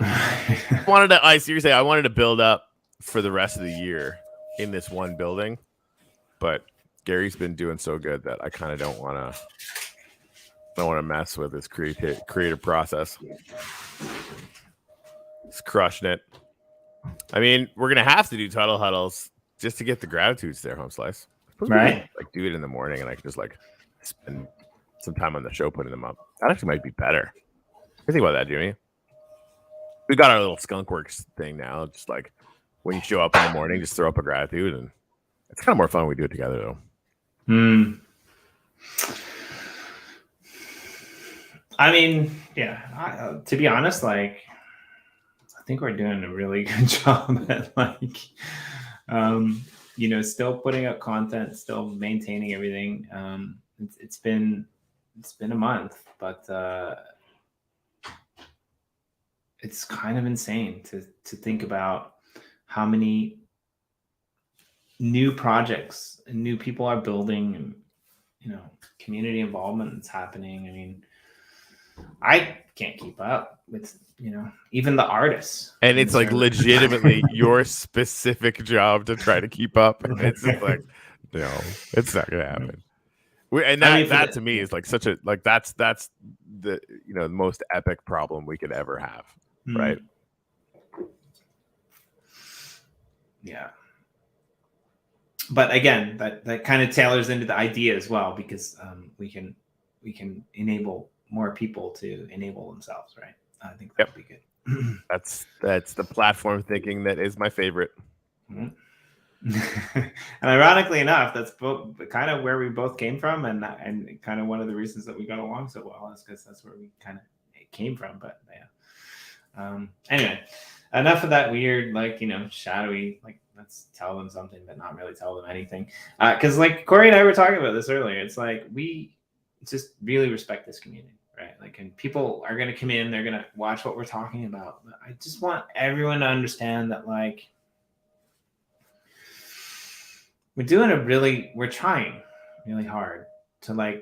I wanted to build up for the rest of the year in this one building, but Gary's been doing so good that I kind of don't want to mess with this creative process. He's crushing it. I mean, we're gonna have to do title huddles just to get the gratitudes there, Home Slice. Right. Do it in the morning, and I can just spend some time on the show putting them up. That actually might be better. What do you think about that, Jimmy? We got our little Skunkworks thing now. Just when you show up in the morning, just throw up a gratitude, and it's kind of more fun when we do it together, though. I mean, yeah. To be honest, I think we're doing a really good job at still putting up content, still maintaining everything. It's been a month, but it's kind of insane to think about how many new projects and new people are building, and community involvement that's happening. I mean, I can't keep up with even the artists, and it's legitimately your specific job to try to keep up, and it's just no, it's not gonna happen. That to me is such a that's the the most epic problem we could ever have. Right. Yeah. But again, that kind of tailors into the idea as well, because we can enable more people to enable themselves, right? I think that would be good. That's the platform thinking that is my favorite. Mm-hmm. And ironically enough, that's kind of where we both came from, and kind of one of the reasons that we got along so well is because that's where we kind of came from. But yeah. Anyway, enough of that weird, shadowy, let's tell them something, but not really tell them anything. Because Corey and I were talking about this earlier. It's we just really respect this community, right? And people are going to come in, they're going to watch what we're talking about. I just want everyone to understand that, we're trying really hard to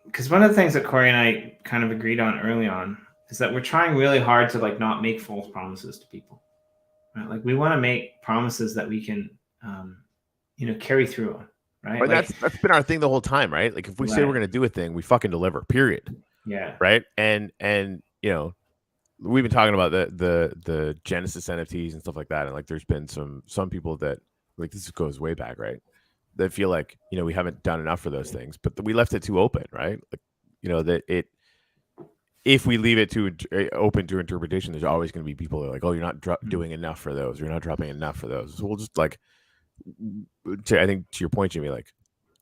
because one of the things that Corey and I kind of agreed on early on is that we're trying really hard to not make false promises to people, right? We want to make promises that we can, carry through on, right? But that's been our thing the whole time, right? If we say we're going to do a thing, we fucking deliver, period. Yeah. Right. And we've been talking about the Genesis NFTs and stuff like that. And there's been some people that this goes way back, right? That feel we haven't done enough for those things, but we left it too open, right? If we leave it too open to interpretation, there's always going to be people that are oh, you're not doing enough for those. You're not dropping enough for those. So we'll just I think to your point, Jimmy,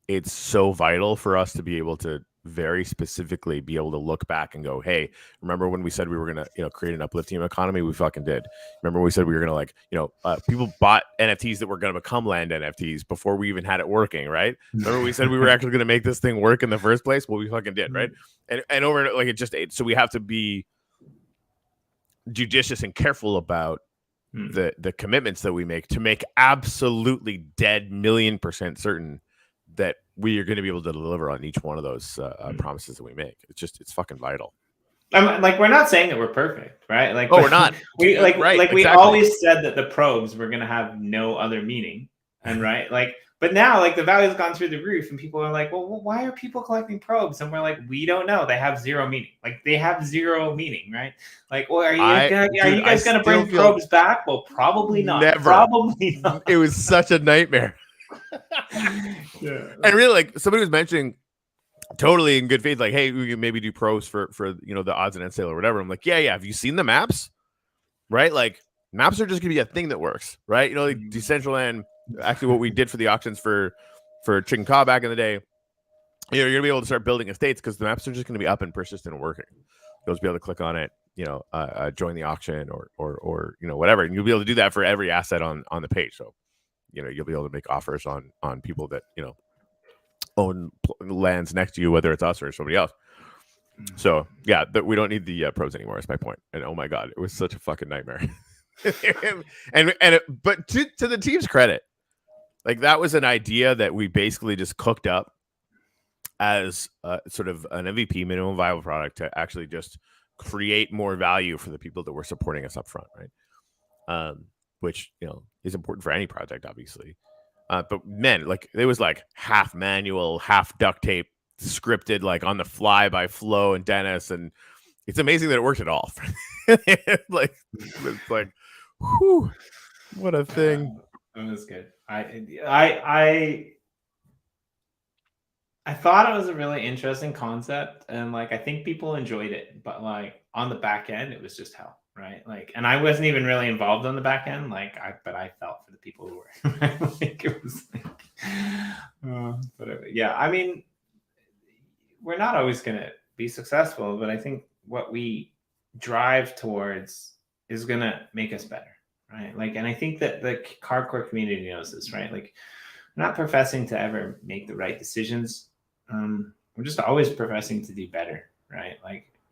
it's so vital for us to be able to very specifically be able to look back and go, hey, remember when we said we were going to, create an uplifting economy? We fucking did. Remember when we said we were going to people bought NFTs that were going to become land NFTs before we even had it working, right? Remember we said we were actually going to make this thing work in the first place? Well, we fucking did, right? And over, so we have to be judicious and careful about the commitments that we make to make absolutely dead 1,000,000% certain that we are going to be able to deliver on each one of those promises that we make. It's fucking vital. We're not saying that we're perfect, right? We're not. We exactly. We always said that the probes were going to have no other meaning, and right, but now the value has gone through the roof, and people are like, well, why are people collecting probes? And we're like, we don't know. They have zero meaning. They have zero meaning, right? Well, are you guys going to bring probes back? Well, probably not. Never. Probably not. It was such a nightmare. And really, somebody was mentioning totally in good faith, hey, we can maybe do pros for the odds and end sale or whatever. I'm like, yeah. Have you seen the maps? Right? Maps are just gonna be a thing that works, right? Decentraland, actually what we did for the auctions for Chicken Cow back in the day, you're gonna be able to start building estates because the maps are just gonna be up and persistent and working. You'll just be able to click on it, join the auction or whatever, and you'll be able to do that for every asset on the page. So you'll be able to make offers on people that, own lands next to you, whether it's us or somebody else. So yeah, we don't need the pros anymore. Is my point. And oh my God, it was such a fucking nightmare. But to the team's credit, that was an idea that we basically just cooked up as sort of an MVP, minimum viable product, to actually just create more value for the people that were supporting us up front, right? Which is important for any project, obviously. But man, it was half manual, half duct tape, scripted, on the fly by Flo and Dennis, and it's amazing that it worked at all. It's whew, what a thing. That was good. I thought it was a really interesting concept, and I think people enjoyed it, but on the back end, it was just hell. Right. And I wasn't even really involved on the back end. But I felt for the people who were. It was but yeah, I mean, we're not always going to be successful, but I think what we drive towards is going to make us better. Right. And I think that the hardcore community knows this, right? We're not professing to ever make the right decisions. We're just always professing to do better. Right.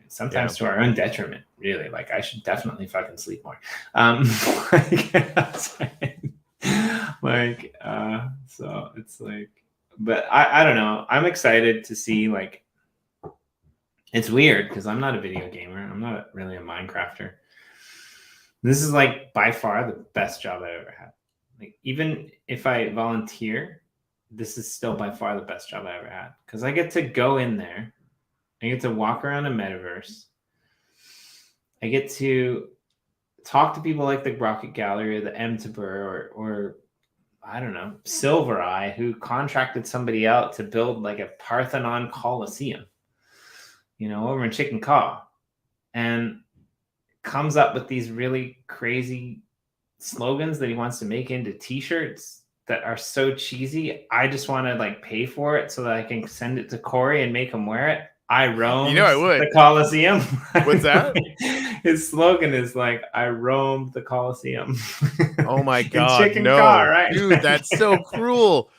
Sometimes to our own detriment, really. I should definitely fucking sleep more. So it's but I don't know. I'm excited to see, it's weird because I'm not a video gamer. I'm not really a Minecrafter. This is by far the best job I ever had. Even if I volunteer, this is still by far the best job I ever had because I get to go in there. I get to walk around a metaverse. I get to talk to people like the Rocket Gallery or the Emtibur or I don't know, Silver Eye, who contracted somebody out to build a Parthenon Coliseum, over in Chicken Caw, and comes up with these really crazy slogans that he wants to make into t-shirts that are so cheesy. I just want to pay for it so that I can send it to Corey and make him wear it. I roamed I would. the Coliseum. What's that? His slogan is I roamed the Coliseum. Oh my God. Chicken No, Car, right? Dude, that's so cruel.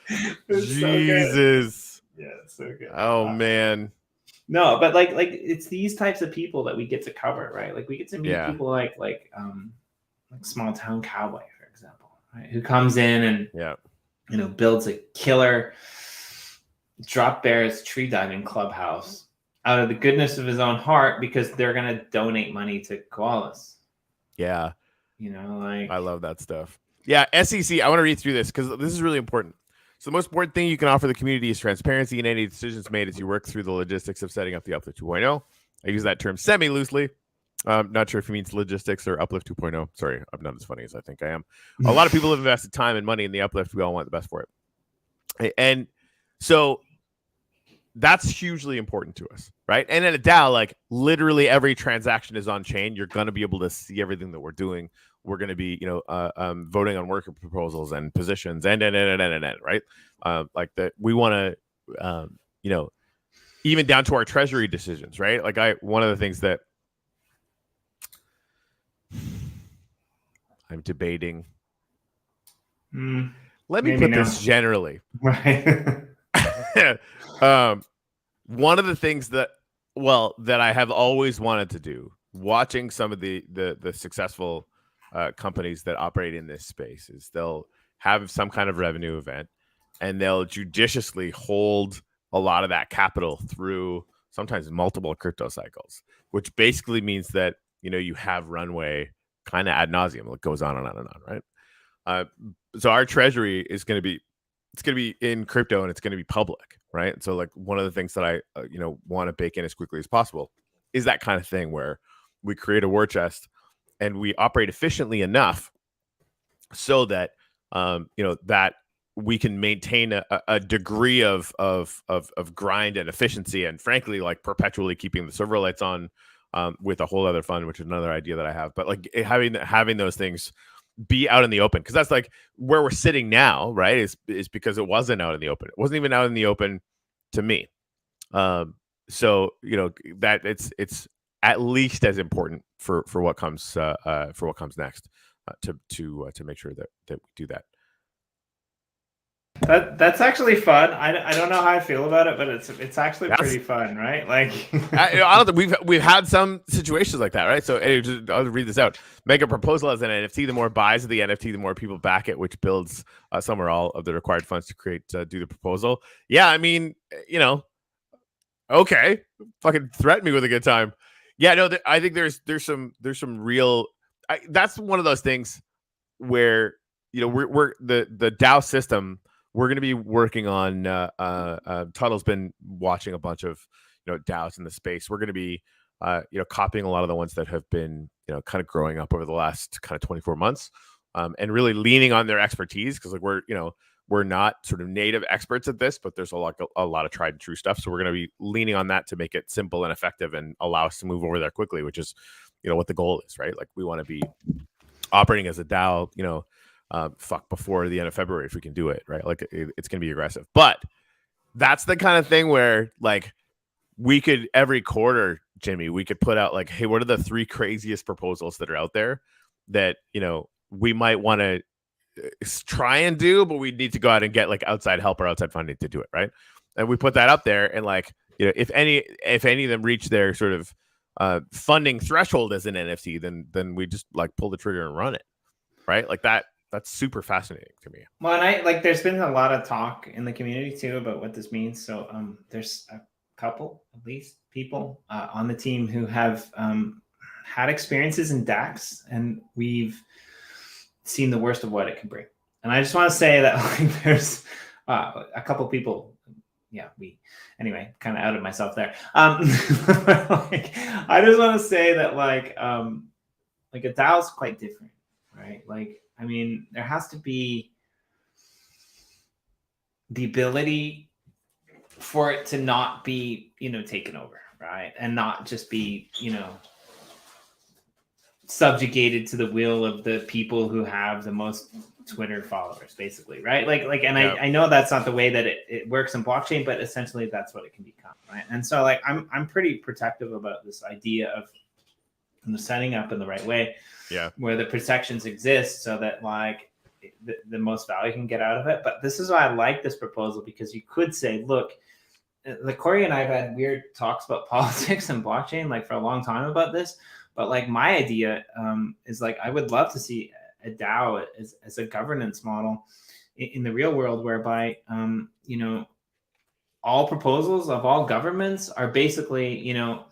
Jesus. So yeah, it's so good. Oh man. No, but it's these types of people that we get to cover, right? We get to meet people like Small Town Cowboy, for example, right? Who comes in and builds a killer drop bears tree diving clubhouse out of the goodness of his own heart because they're going to donate money to koalas. Yeah. I love that stuff. Yeah. SEC. I want to read through this because this is really important. So the most important thing you can offer the community is transparency in any decisions made as you work through the logistics of setting up the Uplift 2.0. I use that term semi-loosely. Not sure if he means logistics or Uplift 2.0. Sorry, I'm not as funny as I think I am. A lot of people have invested time and money in the Uplift. We all want the best for it. And so that's hugely important to us, right? And in a DAO, literally every transaction is on chain. You're going to be able to see everything that we're doing. We're going to be, voting on worker proposals and positions and right? We want to, even down to our treasury decisions, right? Like one of the things that I'm debating. Let me put this generally. Right. One of the things that I have always wanted to do, watching some of the successful companies that operate in this space, is they'll have some kind of revenue event and they'll judiciously hold a lot of that capital through sometimes multiple crypto cycles, which basically means that, you have runway kind of ad nauseum. It goes on and on and on, right? So our treasury is going to be, it's going to be in crypto and it's going to be public, right? So like one of the things that I, want to bake in as quickly as possible is that kind of thing where we create a war chest and we operate efficiently enough so that, that we can maintain a degree of grind and efficiency, and frankly, like perpetually keeping the server lights on, with a whole other fund, which is another idea that I have. But like having those things be out in the open, because that's like where we're sitting now, right? Is because it wasn't out in the open. It wasn't even out in the open to me. So that it's at least as important for what comes next, to make sure that we do that. That's actually fun. I don't know how I feel about it, but it's actually pretty fun, right? Like, I don't think we've had some situations like that, right? So I'll read this out. Make a proposal as an NFT. The more buys of the NFT, the more people back it, which builds some or all of the required funds to do the proposal. Yeah, I mean, okay, fucking threaten me with a good time. Yeah, no, I think there's some real. That's one of those things where we're the DAO system. We're going to be working on. Tuttle's been watching a bunch of DAOs in the space. We're going to be copying a lot of the ones that have been kind of growing up over the last kind of 24 months, and really leaning on their expertise, because like we're not sort of native experts at this, but there's a lot of tried and true stuff. So we're going to be leaning on that to make it simple and effective and allow us to move over there quickly, which is what the goal is, right? Like we want to be operating as a DAO, before the end of February if we can do it, right? Like it's going to be aggressive, but that's the kind of thing where like we could every quarter, Jimmy, we could put out like, hey, what are the 3 craziest proposals that are out there that we might want to try and do, but we need to go out and get like outside help or outside funding to do it, right? And we put that up there, and like if any of them reach their sort of funding threshold as an NFT, then we just like pull the trigger and run it, right? Like that's super fascinating to me. Well, and there's been a lot of talk in the community too about what this means. So there's a couple, at least, people on the team who have had experiences in DAX, and we've seen the worst of what it can bring. And I just want to say that like there's a couple people. Yeah, anyway, kind of outed myself there. Like, I just want to say that like a DAO is quite different, right? Like, I mean, there has to be the ability for it to not be, taken over, right? And not just be, subjugated to the will of the people who have the most Twitter followers, basically, right? And yeah. I know that's not the way that it works in blockchain, but essentially that's what it can become, right? And so like I'm pretty protective about this idea of setting up in the right way, where the protections exist so that like the most value can get out of it. But this is why I like this proposal, because you could say, look, like Corey and I have had weird talks about politics and blockchain like for a long time about this. But like my idea is like I would love to see a DAO as a governance model in the real world, whereby all proposals of all governments are basically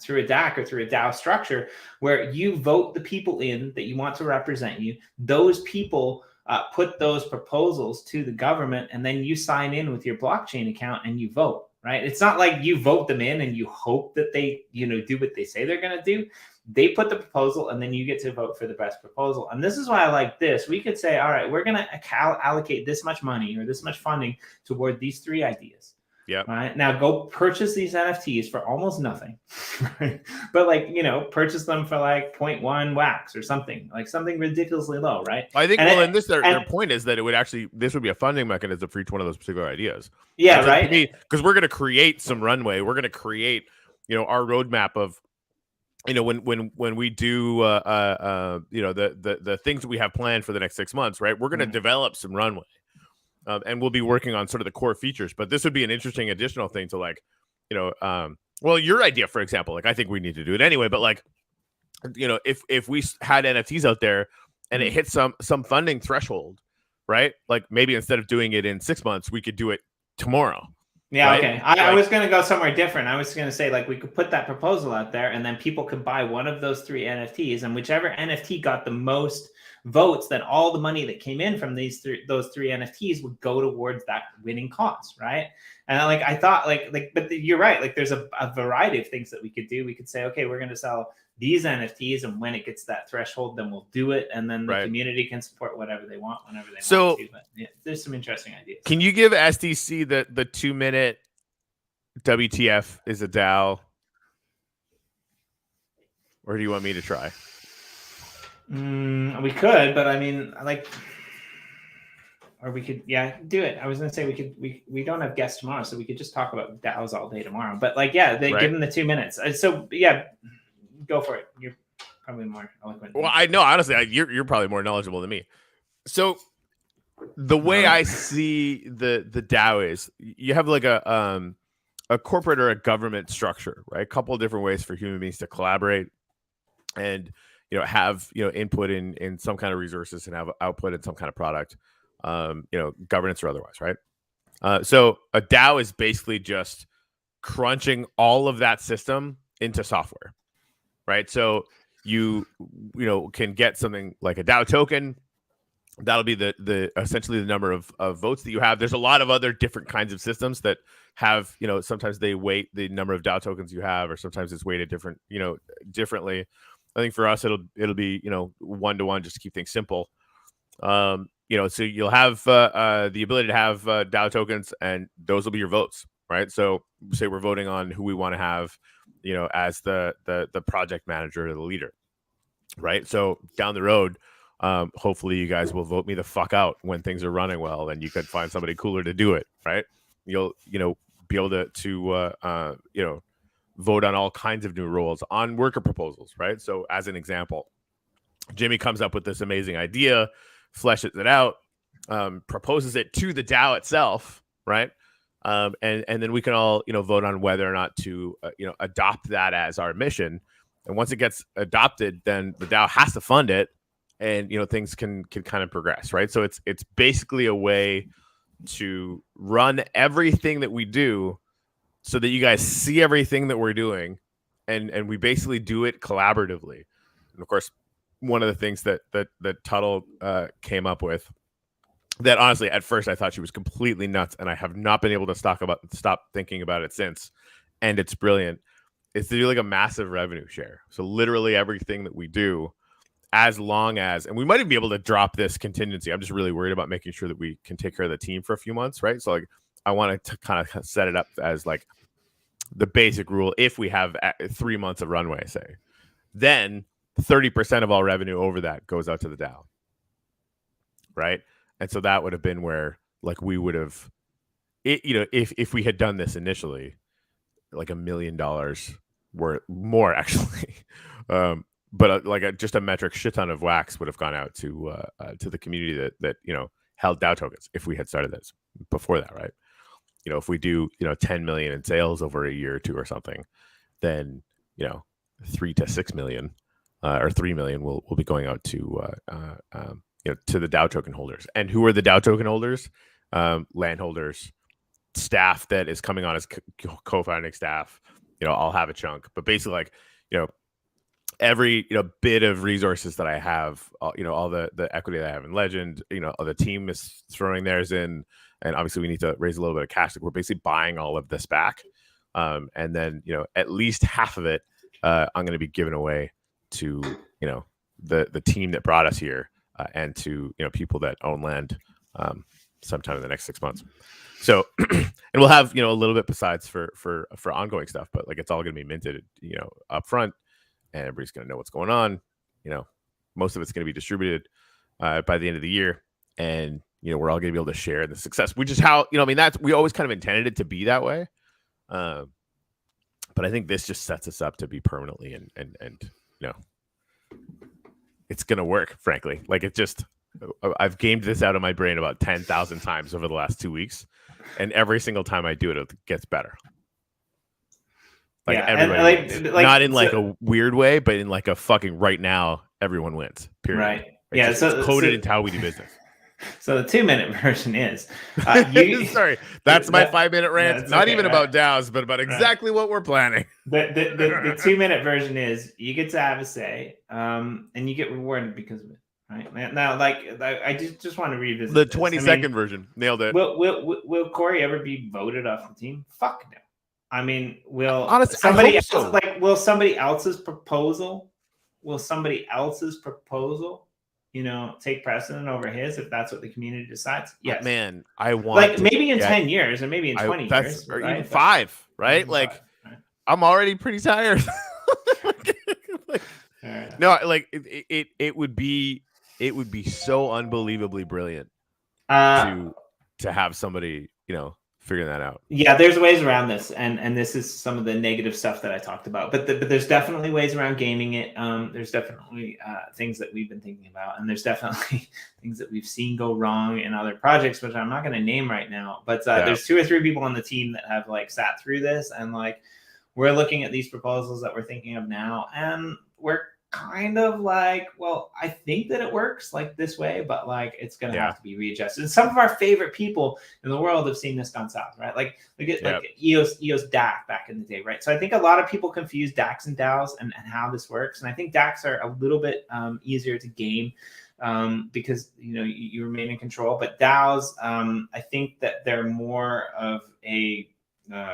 through a DAC or through a DAO structure, where you vote the people in that you want to represent you. Those people put those proposals to the government, and then you sign in with your blockchain account and you vote. Right? It's not like you vote them in and you hope that they do what they say they're going to do. They put the proposal, and then you get to vote for the best proposal. And this is why I like this. We could say, all right, we're going to allocate this much money or this much funding toward these 3 ideas. Yep. Right now, go purchase these NFTs for almost nothing, right? But like, you know, purchase them for like 0.1 wax or something, like something ridiculously low, right? I think. And Their point is that it would actually, this would be a funding mechanism for each one of those particular ideas. Yeah, right. Right. To me, because we're going to create some runway. We're going to create, you know, our roadmap of, you know, when we do, you know, the things that we have planned for the next 6 months, right? We're going to develop some runway. And we'll be working on sort of the core features, but this would be an interesting additional thing to, like, you know, well, your idea, for example, like, I think we need to do it anyway, but like, you know, if we had NFTs out there and it hit some funding threshold, right? Like maybe instead of doing it in 6 months, we could do it tomorrow. Yeah, right? okay. I was going to go somewhere different. I was going to say, like, we could put that proposal out there, and then people could buy one of those 3 NFTs, and whichever NFT got the most votes, then all the money that came in from those three NFTs would go towards that winning cause, right? And like, I thought, but you're right. Like, there's a variety of things that we could do. We could say, okay, we're going to sell these NFTs, and when it gets that threshold, then we'll do it, and then the community can support whatever they want whenever they want to. But yeah, there's some interesting ideas. Can you give SDC the 2-minute WTF is a DAO, or do you want me to try? We could, but I mean, like, or we could, do it. I was gonna say we don't have guests tomorrow, so we could just talk about DAOs all day tomorrow. But like, give them the 2 minutes. So yeah, go for it. You're probably more eloquent. Well, I know, honestly, you're probably more knowledgeable than me. So the way I see the DAO is, you have like a corporate or a government structure, right? A couple of different ways for human beings to collaborate and, you know, have, you know, input in some kind of resources and have output in some kind of product, you know, governance or otherwise, right? So a DAO is basically just crunching all of that system into software, right? So you know, can get something like a DAO token. That'll be the essentially the number of votes that you have. There's a lot of other different kinds of systems that have, you know, sometimes they weight the number of DAO tokens you have, or sometimes it's weighted differently. I think for us, it'll be, you know, 1-to-1, just to keep things simple. You know, so you'll have the ability to have DAO tokens, and those will be your votes, right? So say we're voting on who we want to have, you know, as the project manager or the leader, right? So down the road, hopefully you guys will vote me the fuck out when things are running well, and you could find somebody cooler to do it, right? You'll, you know, be able to you know, vote on all kinds of new roles on worker proposals, right? So as an example, Jimmy comes up with this amazing idea, fleshes it out, proposes it to the DAO itself, right? And then we can all, you know, vote on whether or not to, you know, adopt that as our mission. And once it gets adopted, then the DAO has to fund it, and, you know, things can kind of progress, right? So it's basically a way to run everything that we do, so that you guys see everything that we're doing, and we basically do it collaboratively. And of course, one of the things that Tuttle came up with, that honestly at first I thought she was completely nuts, and I have not been able to stop thinking about it since, and it's brilliant, is to do like a massive revenue share. So literally everything that we do, as long as, and we might even be able to drop this contingency. I'm just really worried about making sure that we can take care of the team for a few months, right? So like, I want to kind of set it up as like the basic rule. If we have 3 months of runway, say, then 30% of all revenue over that goes out to the DAO, right? And so that would have been where, like, we would have, you know, if we had done this initially, like $1 million worth more actually, but like just a metric shit ton of wax would have gone out to the community that you know, held DAO tokens, if we had started this before that, right? You know, if we do, you know, 10 million in sales over a year or two or something, then, you know, 3 to 6 million or 3 million will be going out to you know, to the DAO token holders. And who are the DAO token holders? Landholders, staff that is coming on as co-founding staff. You know, I'll have a chunk, but basically, like, you know, every, you know, bit of resources that I have, you know, all the equity that I have in Legend, you know, the team is throwing theirs in, and obviously we need to raise a little bit of cash. Like, we're basically buying all of this back, and then, you know, at least half of it I'm going to be giving away to, you know, the team that brought us here, and to, you know, people that own land, sometime in the next 6 months. So, and we'll have, a little bit besides for ongoing stuff, but like it's all going to be minted, up front, and everybody's going to know what's going on. Most of it's going to be distributed by the end of the year, and we're all going to be able to share the success, which is how we always kind of intended it to be that way. But I think this just sets us up to be permanently, and it's going to work. Frankly, like I've gamed this out of my brain about 10,000 times over the last 2 weeks. And every single time I do it, it gets better. Like everybody wins. Not in like a weird way, but in like a fucking right now, everyone wins. Period. Right. It's coded into how we do business. So the 2-minute version is sorry, that's my 5-minute rant. Not even about DAOs, but about exactly what we're planning. The 2-minute version is you get to have a say, and you get rewarded because of it. Right now, like I just want to revisit the 20-second version. Nailed it. Will Corey ever be voted off the team? Fuck no. I mean, will honestly somebody else will somebody else's proposal? Take precedent over his if that's what the community decides? Yes, man. I want maybe in 10 years or maybe in 20 years, or even 5. Right? Like 5, right? I'm already pretty tired. No, like it would be so unbelievably brilliant to have somebody, figuring that out. Yeah, there's ways around this, and this is some of the negative stuff that I talked about. But there's definitely ways around gaming it. There's definitely things that we've been thinking about, and there's definitely things that we've seen go wrong in other projects, which I'm not going to name right now. But there's 2 or 3 people on the team that have like sat through this, and like we're looking at these proposals that we're thinking of now, and we're kind of like, well, I think that it works like this way, but like it's gonna have to be readjusted. And some of our favorite people in the world have seen this gone south, right? Like EOS DAC back in the day, right? So I think a lot of people confuse DACs and DAOs and how this works. And I think DACs are a little bit easier to game because you remain in control. But DAOs, I think that they're more of a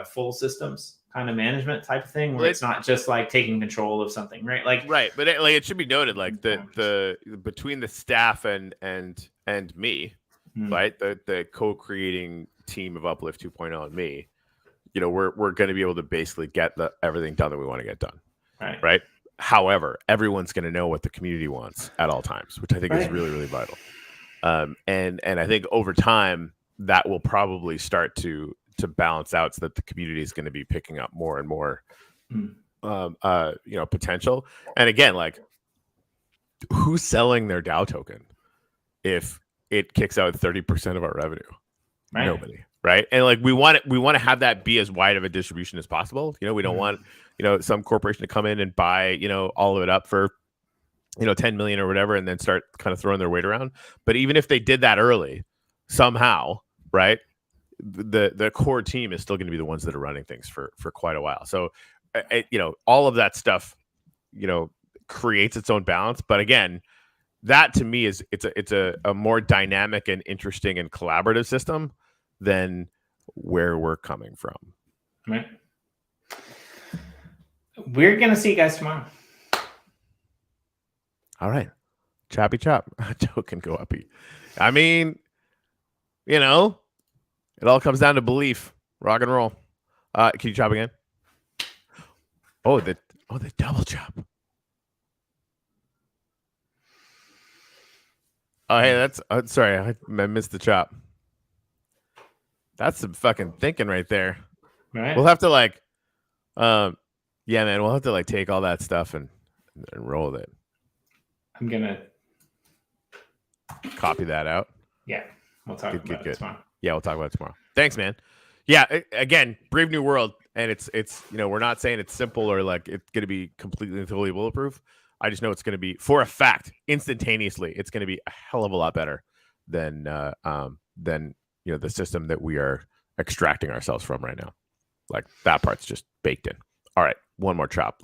full systems kind of management type of thing, where it's not just like taking control of something, right? But it should be noted, like the between the staff and me, right? The co-creating team of Uplift 2.0 and me, we're going to be able to basically get everything done that we want to get done, right? However, everyone's going to know what the community wants at all times, which I think is really, really vital. And I think over time that will probably start to balance out, so that the community is going to be picking up more and more, potential. And again, like who's selling their DAO token if it kicks out 30% of our revenue? Nobody, right? And like we want to have that be as wide of a distribution as possible. We don't want some corporation to come in and buy all of it up for 10 million or whatever, and then start kind of throwing their weight around. But even if they did that early, somehow, right? The core team is still going to be the ones that are running things for quite a while. So, all of that stuff, creates its own balance. But again, that to me is it's a more dynamic and interesting and collaborative system than where we're coming from. Right. We're going to see you guys tomorrow. All right. Choppy chop. Joe can go uppy. I mean, it all comes down to belief. Rock and roll. Can you chop again? Oh, the double chop. Oh, hey, that's sorry, I missed the chop. That's some fucking thinking right there. Right. We'll have to man, we'll have to take all that stuff and roll with it. I'm gonna copy that out. Yeah, we'll talk about it tomorrow. Yeah, we'll talk about it tomorrow. Thanks, man. Yeah, again, brave new world, and it's we're not saying it's simple or like it's going to be completely and totally bulletproof. I just know it's going to be, for a fact, instantaneously, it's going to be a hell of a lot better than the system that we are extracting ourselves from right now. Like that part's just baked in. All right, one more chop.